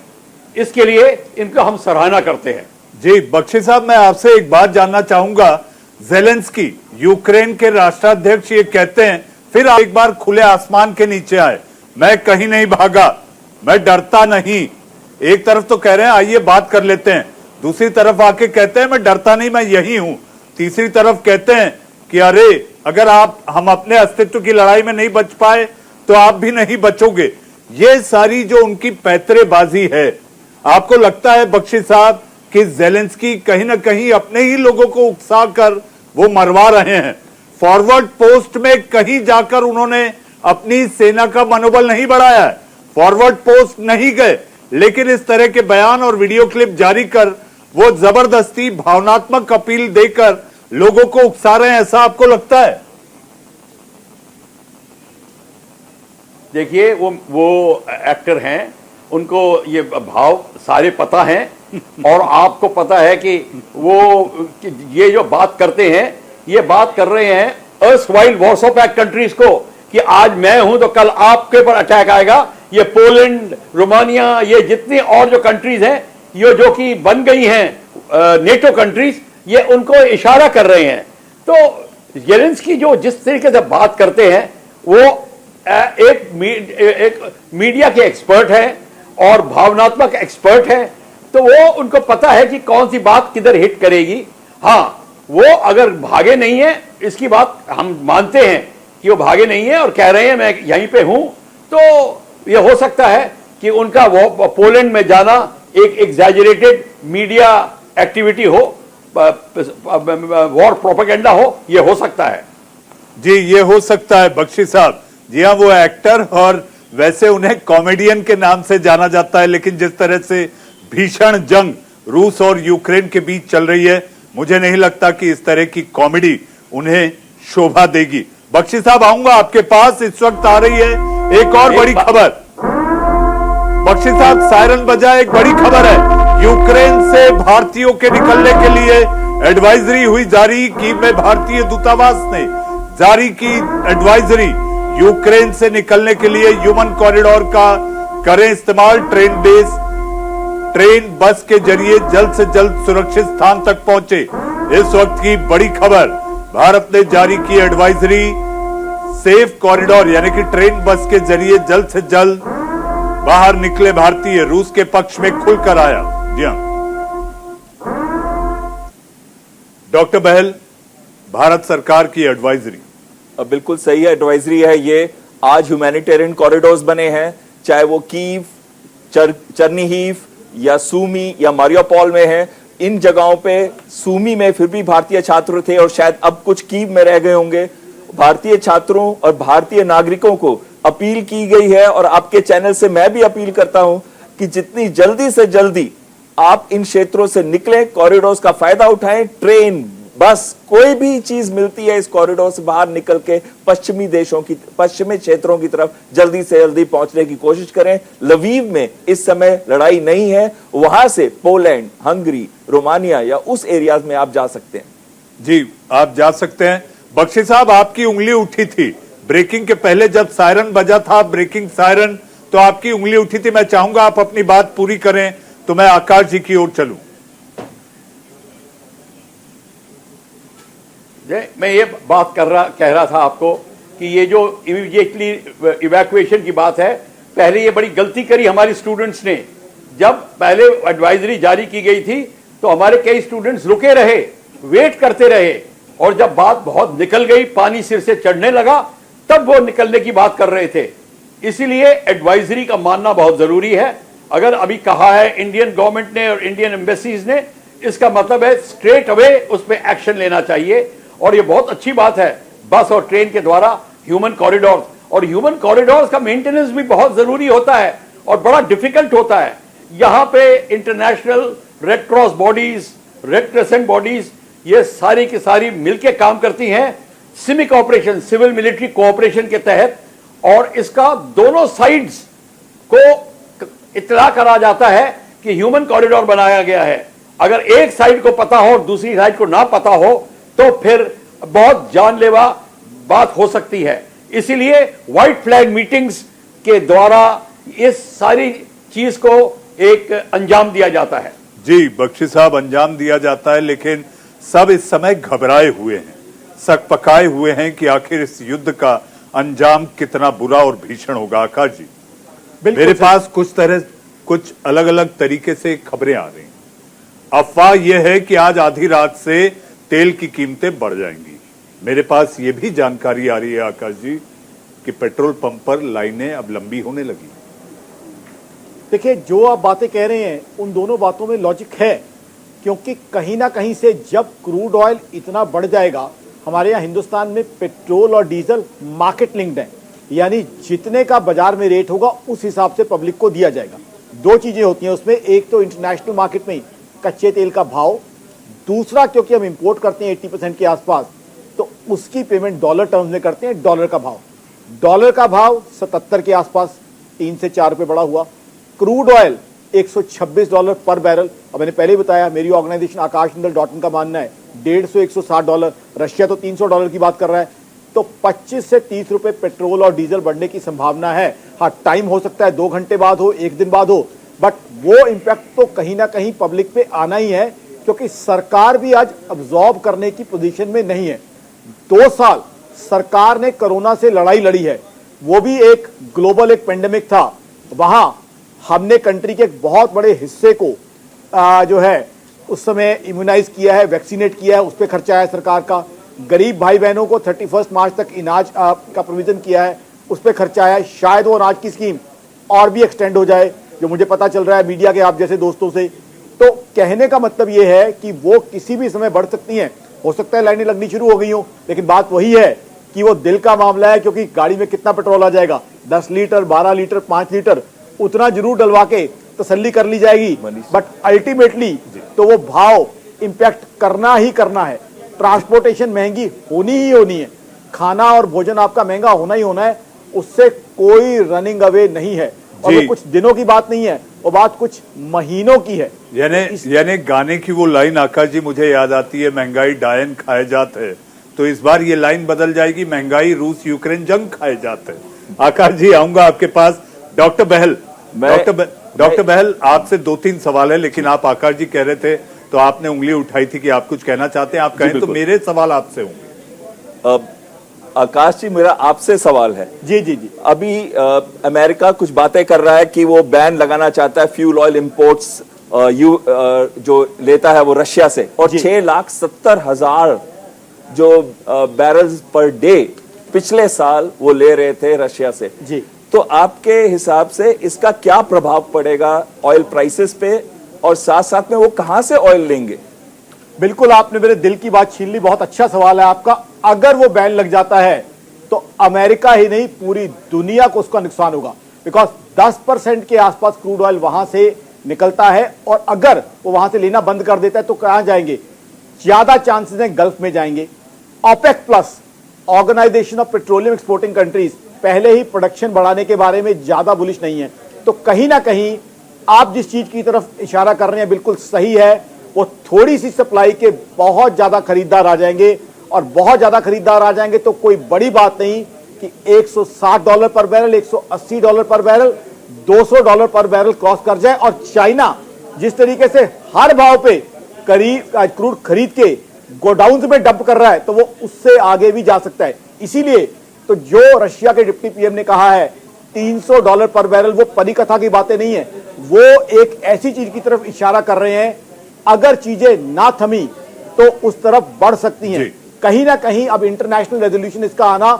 इसके लिए इनको हम सराहना करते हैं। जी बख्शी साहब, मैं आपसे एक बात जानना चाहूंगा। ज़ेलेंस्की यूक्रेन के राष्ट्राध्यक्ष ये कहते हैं, फिर एक बार खुले आसमान के नीचे आए, मैं कहीं नहीं भागा, मैं डरता नहीं। एक तरफ तो कह रहे हैं आइए बात कर लेते हैं, दूसरी तरफ आके कहते हैं मैं डरता नहीं, मैं यही हूं। तीसरी तरफ कहते हैं कि अरे अगर हम अपने अस्तित्व की लड़ाई में नहीं बच पाए तो आप भी नहीं बचोगे। ये सारी जो उनकी पैतरेबाजी है, आपको लगता है बख्शी साहब कि ज़ेलेंस्की कहीं ना कहीं अपने ही लोगों को उकसाकर वो मरवा रहे हैं? फॉरवर्ड पोस्ट में कहीं जाकर उन्होंने अपनी सेना का मनोबल नहीं बढ़ाया है, फॉरवर्ड पोस्ट नहीं गए, लेकिन इस तरह के बयान और वीडियो क्लिप जारी कर वो जबरदस्ती भावनात्मक अपील देकर लोगों को उकसा रहे हैं, ऐसा आपको लगता है? देखिए, वो एक्टर हैं, उनको ये भाव सारे पता हैं और आपको पता है कि वो ये जो बात करते हैं, ये बात कर रहे हैं अर्स्टवाइल वॉर्सो पैक्ट कंट्रीज को कि आज मैं हूं तो कल आपके ऊपर अटैक आएगा। ये पोलैंड, रोमानिया, ये जितनी और जो कंट्रीज हैं, ये जो कि बन गई हैं नेटो कंट्रीज, ये उनको इशारा कर रहे हैं। तो ज़ेलेंस्की जो जिस तरीके से बात करते हैं, वो एक मीडिया के एक्सपर्ट हैं और भावनात्मक एक्सपर्ट हैं, तो वो उनको पता है कि कौन सी बात किधर हिट करेगी। हाँ, वो अगर भागे नहीं है, इसकी बात हम मानते हैं कि वो भागे नहीं है और कह रहे हैं मैं यहीं पे हूं, तो ये हो सकता है कि उनका वो पोलैंड में जाना एक एग्जैजरेटेड मीडिया एक्टिविटी हो, वॉर प्रोपेगेंडा हो, ये हो सकता है। जी, ये हो सकता है बख्शी साहब। जी हाँ, वो एक्टर और वैसे उन्हें कॉमेडियन के नाम से जाना जाता है, लेकिन जिस तरह से भीषण जंग रूस और यूक्रेन के बीच चल रही है, मुझे नहीं लगता कि इस तरह की कॉमेडी उन्हें शोभा देगी। बख्शी साहब, आऊंगा आपके पास। इस वक्त आ रही है एक और बड़ी खबर। बख्शी साहब, सायरन बजा, एक बड़ी खबर है। यूक्रेन से भारतीयों के निकलने के लिए एडवाइजरी हुई जारी। कीव में भारतीय दूतावास ने जारी की एडवाइजरी। यूक्रेन से निकलने के लिए ह्यूमन कॉरिडोर का करें इस्तेमाल। ट्रेन बस के जरिए जल्द से जल्द सुरक्षित स्थान तक पहुंचे। इस वक्त की बड़ी खबर, भारत ने जारी की एडवाइजरी। सेफ कॉरिडोर यानी कि ट्रेन बस के जरिए जल्द से जल्द बाहर निकले भारतीय, रूस के पक्ष में खुलकर आया। जी हां डॉक्टर बहल, भारत सरकार की एडवाइजरी बिल्कुल सही है, एडवाइजरी है ये। आज ह्यूमैनिटेरियन कॉरिडोर्स बने हैं, चाहे वो कीव, चर्निहीव या सूमी या मारियोपोल में है। इन जगहों पे, सूमी में फिर भी भारतीय छात्र थे और शायद अब कुछ कीव में रह गए होंगे। भारतीय छात्रों और भारतीय नागरिकों को अपील की गई है, और आपके चैनल से मैं भी अपील करता हूं कि जितनी जल्दी से जल्दी आप इन क्षेत्रों से निकलें, कॉरिडोर्स का फायदा उठाएं। ट्रेन, बस, कोई भी चीज मिलती है इस कॉरिडोर से बाहर निकल के पश्चिमी क्षेत्रों की तरफ जल्दी से जल्दी पहुंचने की कोशिश करें। लवीव में इस समय लड़ाई नहीं है, वहां से पोलैंड, हंगरी, रोमानिया या उस एरियाज में आप जा सकते हैं। जी, आप जा सकते हैं। बख्शी साहब, आपकी उंगली उठी थी ब्रेकिंग के पहले, जब सायरन बजा था, ब्रेकिंग सायरन, तो आपकी उंगली उठी थी। मैं चाहूंगा आप अपनी बात पूरी करें, तो मैं आकाश जी की ओर चलूं। मैं ये बात कह रहा था आपको कि ये जो इमीडिएटली इवैक्यूएशन की बात है, पहले ये बड़ी गलती करी हमारी स्टूडेंट्स ने। जब पहले एडवाइजरी जारी की गई थी तो हमारे कई स्टूडेंट्स रुके रहे, वेट करते रहे, और जब बात बहुत निकल गई, पानी सिर से चढ़ने लगा, तब वो निकलने की बात कर रहे थे। इसीलिए एडवाइजरी का मानना बहुत जरूरी है। अगर अभी कहा है इंडियन गवर्नमेंट ने और इंडियन एम्बेसीज ने, इसका मतलब है स्ट्रेट अवे उस पर एक्शन लेना चाहिए। और ये बहुत अच्छी बात है, बस और ट्रेन के द्वारा ह्यूमन कॉरिडोर, और ह्यूमन कॉरिडोर्स का मेंटेनेंस भी बहुत जरूरी होता है और बड़ा डिफिकल्ट होता है। यहां पे international red cross bodies, red crescent bodies, ये सारी की सारी मिलकर काम करती हैं सिमिक ऑपरेशन, सिविल मिलिट्री कोऑपरेशन के तहत, और इसका दोनों साइड्स को इत्तला करा जाता है कि ह्यूमन कॉरिडोर बनाया गया है। अगर एक साइड को पता हो और दूसरी साइड को ना पता हो तो फिर बहुत जानलेवा बात हो सकती है। इसीलिए व्हाइट फ्लैग मीटिंग्स के द्वारा इस सारी चीज को एक अंजाम दिया जाता है। जी बख्शी साहब, अंजाम दिया जाता है, लेकिन सब इस समय घबराए हुए हैं, सकपकाए हुए हैं कि आखिर इस युद्ध का अंजाम कितना बुरा और भीषण होगा। आकाश जी, मेरे पास कुछ अलग अलग तरीके से खबरें आ रही हैं। अफवाह यह है कि आज आधी रात से तेल की कीमतें बढ़ जाएंगी। मेरे पास यह भी जानकारी आ रही है आकाश जी कि पेट्रोल पंप पर लाइनें अब लंबी होने लगी। देखिए, जो आप बातें कह रहे हैं उन दोनों बातों में लॉजिक है, क्योंकि कहीं ना कहीं से जब क्रूड ऑयल इतना बढ़ जाएगा, हमारे यहाँ हिंदुस्तान में पेट्रोल और डीजल मार्केट लिंक्ड है, यानी जितने का बाजार में रेट होगा उस हिसाब से पब्लिक को दिया जाएगा। दो चीजें होती हैं उसमें, एक तो इंटरनेशनल मार्केट में कच्चे तेल का भाव, दूसरा क्योंकि हम इंपोर्ट करते हैं 80% के आसपास, तो उसकी पेमेंट डॉलर टर्म्स में करते हैं। डॉलर का भाव 77 के आसपास 3 से 4 रुपए बढ़ा हुआ। क्रूड ऑयल $126 पर बैरल। अब मैंने पहले ही बताया, मेरी ऑर्गेनाइजेशन akashmindal.in का मानना है $150-160। रशिया तो $300 की बात कर रहा है, तो 25 से 30 रुपए पेट्रोल और डीजल बढ़ने की संभावना है। हाँ, टाइम हो सकता है 2 घंटे बाद हो, 1 दिन बाद हो, बट वो इंपैक्ट तो कहीं ना कहीं पब्लिक पे आना ही है, क्योंकि सरकार भी आज अब्सॉर्ब करने की पोजीशन में नहीं है। 2 साल सरकार ने कोरोना से लड़ाई लड़ी है, वो भी एक ग्लोबल एक पेंडेमिक था। वहां हमने कंट्री के एक बहुत बड़े हिस्से को जो है उस समय इम्यूनाइज किया है, वैक्सीनेट किया है, उस पर खर्चा है सरकार का। गरीब भाई बहनों को 31 मार्च तक अनाज का प्रोविजन किया है, उस पर खर्चा है। शायद वो अनाज की स्कीम और भी एक्सटेंड हो जाए, जो मुझे पता चल रहा है मीडिया के आप जैसे दोस्तों से। तो कहने का मतलब ये है कि वो किसी भी समय बढ़ सकती हैं। हो सकता है लाइनें लगनी शुरू हो गई हो, लेकिन बात वही है कि वो दिल का मामला है, क्योंकि गाड़ी में कितना पेट्रोल आ जाएगा, 10 लीटर, 12 लीटर, 5 लीटर, उतना जरूर डलवा के तसल्ली कर ली जाएगी। बट अल्टीमेटली तो वो भाव इंपैक्ट करना ही करना है। ट्रांसपोर्टेशन महंगी होनी ही होनी है, खाना और भोजन आपका महंगा होना ही होना है, उससे कोई रनिंग अवे नहीं है। और वो कुछ दिनों की बात नहीं है, वो बात कुछ महीनों की है। यानी गाने की वो लाइन आकाश जी मुझे याद आती है, महंगाई डायन खाए जाते हैं। तो इस बार ये लाइन बदल जाएगी, महंगाई रूस यूक्रेन जंग खाए जाते हैं। आकाश जी आऊंगा आपके पास। डॉक्टर बहल, डॉक्टर बहल आपसे 2-3 सवाल है, लेकिन आप आकाश जी कह रहे थे तो आपने उंगली उठाई थी कि आप कुछ कहना चाहते हैं। आप कहें तो मेरे सवाल आपसे होंगे। आकाश जी, मेरा आपसे सवाल है। जी जी जी। अभी अमेरिका कुछ बातें कर रहा है कि वो बैन लगाना चाहता है फ्यूल ऑयल इंपोर्ट्स जो लेता है वो रशिया से, और 6,70,000 जो बैरल्स पर डे पिछले साल वो ले रहे थे रशिया से जी। तो आपके हिसाब से इसका क्या प्रभाव पड़ेगा ऑयल प्राइसेस पे, और साथ साथ में वो कहां से ऑयल लेंगे? बिल्कुल, आपने मेरे दिल की बात छीन ली। बहुत अच्छा सवाल है आपका। अगर वो बैन लग जाता है तो अमेरिका ही नहीं पूरी दुनिया को उसका नुकसान होगा, बिकॉज 10% के आसपास क्रूड ऑयल वहां से निकलता है, और अगर वो वहां से लेना बंद कर देता है तो कहां जाएंगे? ज्यादा चांसेस हैं गल्फ में जाएंगे। OPEC plus, organization of petroleum exporting countries, पहले ही प्रोडक्शन बढ़ाने के बारे में ज्यादा बुलिश नहीं है। तो कहीं ना कहीं आप जिस चीज की तरफ इशारा कर रहे हैं बिल्कुल सही है। वो थोड़ी सी सप्लाई के बहुत ज्यादा खरीदार आ जाएंगे, और बहुत ज्यादा खरीदार आ जाएंगे तो कोई बड़ी बात नहीं कि $160 पर बैरल, $180 पर बैरल, $200 पर बैरल क्रॉस कर जाए। और चाइना जिस तरीके से हर भाव पे क्रूड खरीद के गोडाउन में डंप कर रहा है, तो वो उससे आगे भी जा सकता है। इसीलिए तो जो रशिया के डिप्टी पीएम ने कहा है $300 पर बैरल, वो परी कथा की बातें नहीं है, वो एक ऐसी चीज की तरफ इशारा कर रहे हैं अगर चीजें ना थमी तो उस तरफ बढ़ सकती हैं। कहीं ना कहीं अब इंटरनेशनल रेजोल्यूशन इसका आना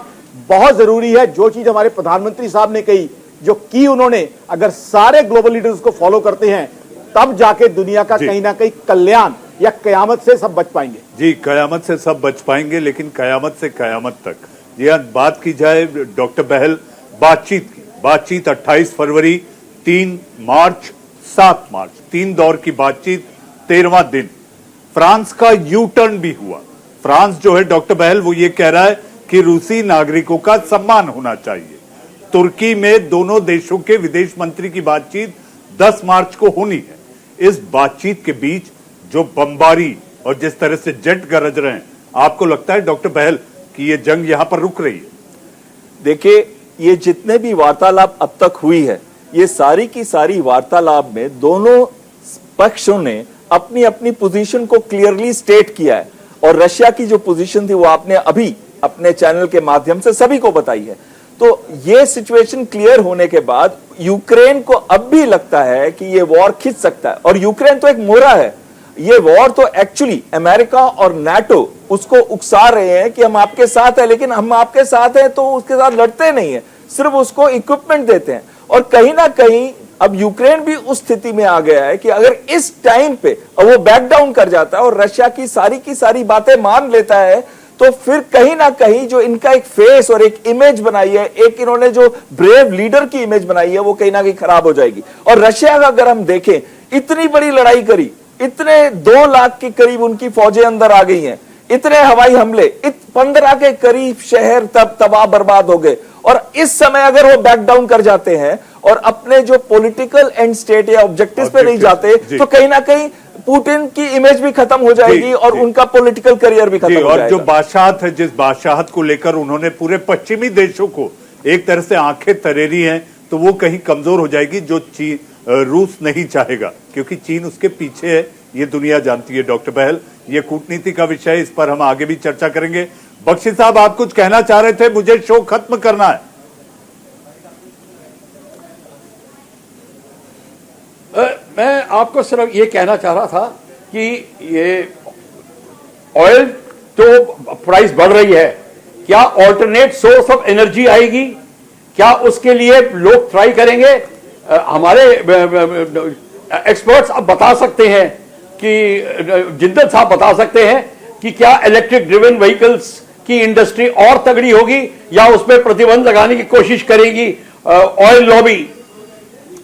बहुत जरूरी है। जो चीज हमारे प्रधानमंत्री साहब ने कही, जो की उन्होंने, अगर सारे ग्लोबल लीडर्स को फॉलो करते हैं तब जाके दुनिया का कहीं ना कहीं कल्याण या कयामत से सब बच पाएंगे। जी, कयामत से सब बच पाएंगे, लेकिन कयामत से कयामत तक। जी हाँ, बात की जाए डॉक्टर बहल बातचीत की, बातचीत 28 फरवरी, 3 मार्च, 7 मार्च, 3 दौर की बातचीत, 13वां दिन। फ्रांस का यू टर्न भी हुआ। फ्रांस जो है डॉक्टर बहल वो ये कह रहा है कि रूसी नागरिकों का सम्मान होना चाहिए। तुर्की में दोनों देशों के विदेश मंत्री की बातचीत 10 मार्च को होनी है। इस बातचीत के बीच जो बमबारी और जिस तरह से जेट गरज रहे हैं, आपको लगता है डॉक्टर बहल कि ये जंग यहां पर रुक रही है? देखिए, ये जितने भी वार्तालाप अब तक हुई है, ये सारी की सारी वार्तालाप में दोनों पक्षों ने अपनी अपनी पोजीशन को क्लियरली स्टेट किया है, और रशिया की जो पोजीशन थी वो आपने अभी अपने चैनल के माध्यम से सभी को बताई है। तो ये सिचुएशन क्लियर होने के बाद यूक्रेन को अब भी लगता है कि ये वॉर खिंच सकता है, और यूक्रेन तो एक मोहरा है। ये वॉर तो एक्चुअली अमेरिका और नाटो उसको उकसा रहे हैं कि हम आपके साथ हैं, लेकिन हम आपके साथ हैं तो उसके साथ लड़ते नहीं है, सिर्फ उसको इक्विपमेंट देते हैं। और कहीं ना कहीं अब यूक्रेन भी उस स्थिति में आ गया है कि अगर इस टाइम पे वो बैक डाउन कर जाता है और रशिया की सारी बातें मान लेता है, तो फिर कहीं ना कहीं जो इनका एक फेस और एक इमेज बनाई है, एक इन्होंने जो ब्रेव लीडर की इमेज बनाई है, वो कहीं ना कहीं खराब हो जाएगी। और रशिया का अगर हम देखें, इतनी बड़ी लड़ाई करी, इतने 2 लाख के करीब उनकी फौजें अंदर आ गई हैं, इतने हवाई हमले, 15 के करीब शहर तब तबाह बर्बाद हो गए, और इस समय अगर वो बैक डाउन कर जाते हैं और अपने जो पॉलिटिकल एंड स्टेट या ऑब्जेक्टिव्स पे नहीं जाते, तो कहीं ना कहीं पुतिन की इमेज भी खत्म हो जाएगी और उनका पॉलिटिकल करियर भी खत्म हो जाएगा। और जो बादशाहत है, जिस बादशाहत को लेकर उन्होंने पूरे पश्चिमी देशों को एक तरह से आंखें तरेरी हैं, तो वो कहीं कमजोर हो जाएगी, जो रूस नहीं चाहेगा, क्योंकि चीन उसके पीछे है, ये दुनिया जानती है। डॉक्टर बहल, ये कूटनीति का विषय है, इस पर हम आगे भी चर्चा करेंगे। बख्शी साहब, आप कुछ कहना चाह रहे थे, मुझे शो खत्म करना है। मैं आपको सिर्फ ये कहना चाह रहा था कि ये ऑयल तो प्राइस बढ़ रही है, क्या ऑल्टरनेट सोर्स ऑफ एनर्जी आएगी? क्या उसके लिए लोग ट्राई करेंगे? हमारे एक्सपर्ट्स अब बता सकते हैं कि जिंदल साहब बता सकते हैं कि क्या इलेक्ट्रिक ड्रिवन व्हीकल्स की इंडस्ट्री और तगड़ी होगी या उस पर प्रतिबंध लगाने की कोशिश करेगी ऑयल लॉबी?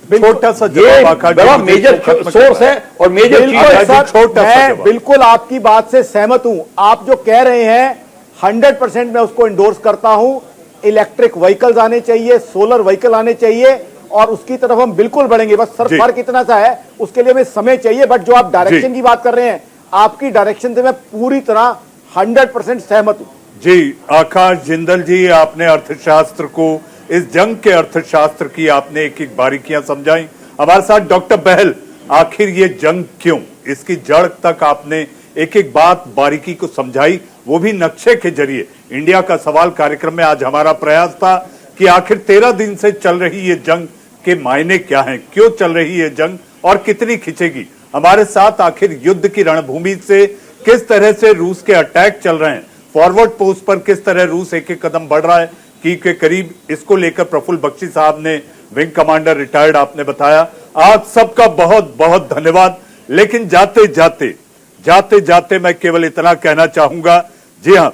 छोटा सा ये जवाब आकाश जी बड़ा मुझे मेजर खत्म सोर्स करना है और मेजर चीज बिल्कुल है। सर, छोटा सा मैं जवाब। बिल्कुल आपकी बात से सहमत हूं। आप जो कह रहे हैं 100% मैं उसको इंडोर्स करता हूं। इलेक्ट्रिक व्हीकल्स आने चाहिए, सोलर व्हीकल आने चाहिए और उसकी तरफ हम बिल्कुल बढ़ेंगे। बस सर जी। फर्क इतना सा है, उसके लिए हमें समय चाहिए। बट जो आप डायरेक्शन जी। की बात कर रहे हैं, आपकी डायरेक्शन से मैं पूरी तरह 100% सहमत हूं। जी, आकाश जिंदल जी, आपने अर्थशास्त्र को, इस जंग के अर्थशास्त्र की आपने एक एक बारीकियां समझाई। हमारे साथ डॉक्टर बहल, आखिर ये जंग क्यों, इसकी जड़ तक आपने एक एक बात बारीकी को समझाई, वो भी नक्शे के जरिए। इंडिया का सवाल कार्यक्रम में आज हमारा प्रयास था कि आखिर 13 दिन से चल रही ये जंग के मायने क्या हैं, क्यों चल रही है जंग और कितनी खिंचेगी। हमारे साथ आखिर युद्ध की रणभूमि से किस तरह से रूस के अटैक चल रहे हैं, फॉरवर्ड पोस्ट पर किस तरह रूस एक एक कदम बढ़ रहा है की के करीब, इसको लेकर प्रफुल्ल बख्शी साहब ने, विंग कमांडर रिटायर्ड, आपने बताया। आप सबका बहुत बहुत धन्यवाद। लेकिन जाते जाते मैं केवल इतना कहना चाहूंगा, जी हां,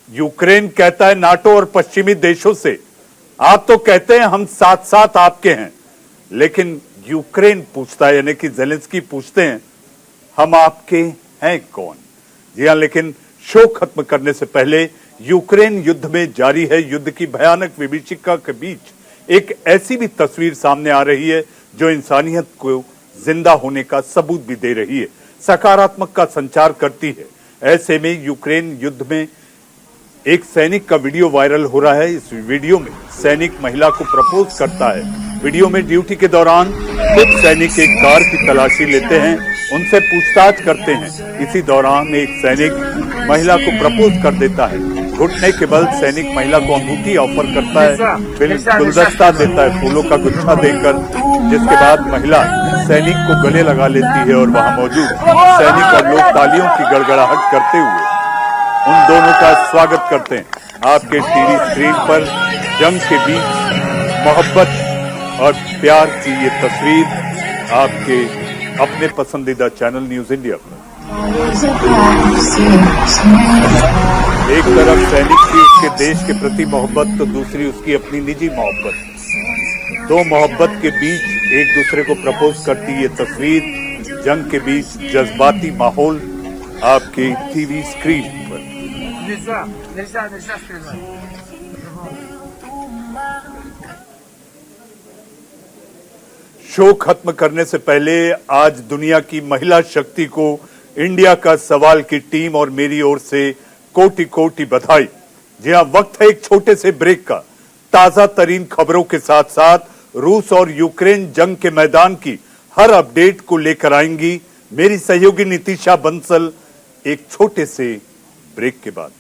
यूक्रेन कहता है नाटो और पश्चिमी देशों से, आप तो कहते हैं हम साथ साथ आपके हैं, लेकिन यूक्रेन पूछता है, यानी कि ज़ेलेंस्की पूछते हैं हम आपके हैं कौन? जी हां, लेकिन शो खत्म करने से पहले यूक्रेन युद्ध में जारी है, युद्ध की भयानक विभीषिका के बीच एक ऐसी भी तस्वीर सामने आ रही है जो इंसानियत को जिंदा होने का सबूत भी दे रही है, सकारात्मक का संचार करती है। ऐसे में यूक्रेन युद्ध में एक सैनिक का वीडियो वायरल हो रहा है। इस वीडियो में सैनिक महिला को प्रपोज करता है। वीडियो में ड्यूटी के दौरान कुछ सैनिक एक कार की तलाशी लेते हैं, उनसे पूछताछ करते हैं। इसी दौरान एक सैनिक महिला को प्रपोज कर देता है। घुटने के बल सैनिक महिला को अंगूठी ऑफर करता है, फिर गुलदस्ता देता है फूलों का गुच्छा देकर, जिसके बाद महिला सैनिक को गले लगा लेती है और वहां मौजूद सैनिक और लोग तालियों की गड़गड़ाहट करते हुए उन दोनों का स्वागत करते हैं। आपके टीवी स्क्रीन पर जंग के बीच मोहब्बत और प्यार की ये तस्वीर आपके अपने पसंदीदा चैनल न्यूज इंडिया पर। एक तरफ सैनिक की उसके देश के प्रति मोहब्बत, तो दूसरी उसकी अपनी निजी मोहब्बत। दो मोहब्बत के बीच एक दूसरे को प्रपोज करती ये तस्वीर, जंग के बीच जज्बाती माहौल आपके टीवी स्क्रीन पर। शो खत्म करने से पहले आज दुनिया की महिला शक्ति को इंडिया का सवाल की टीम और मेरी ओर से कोटि कोटि बधाई। जी हां, वक्त है एक छोटे से ब्रेक का। ताजा तरीन खबरों के साथ साथ रूस और यूक्रेन जंग के मैदान की हर अपडेट को लेकर आएंगी मेरी सहयोगी नितिशा बंसल, एक छोटे से ब्रेक के बाद।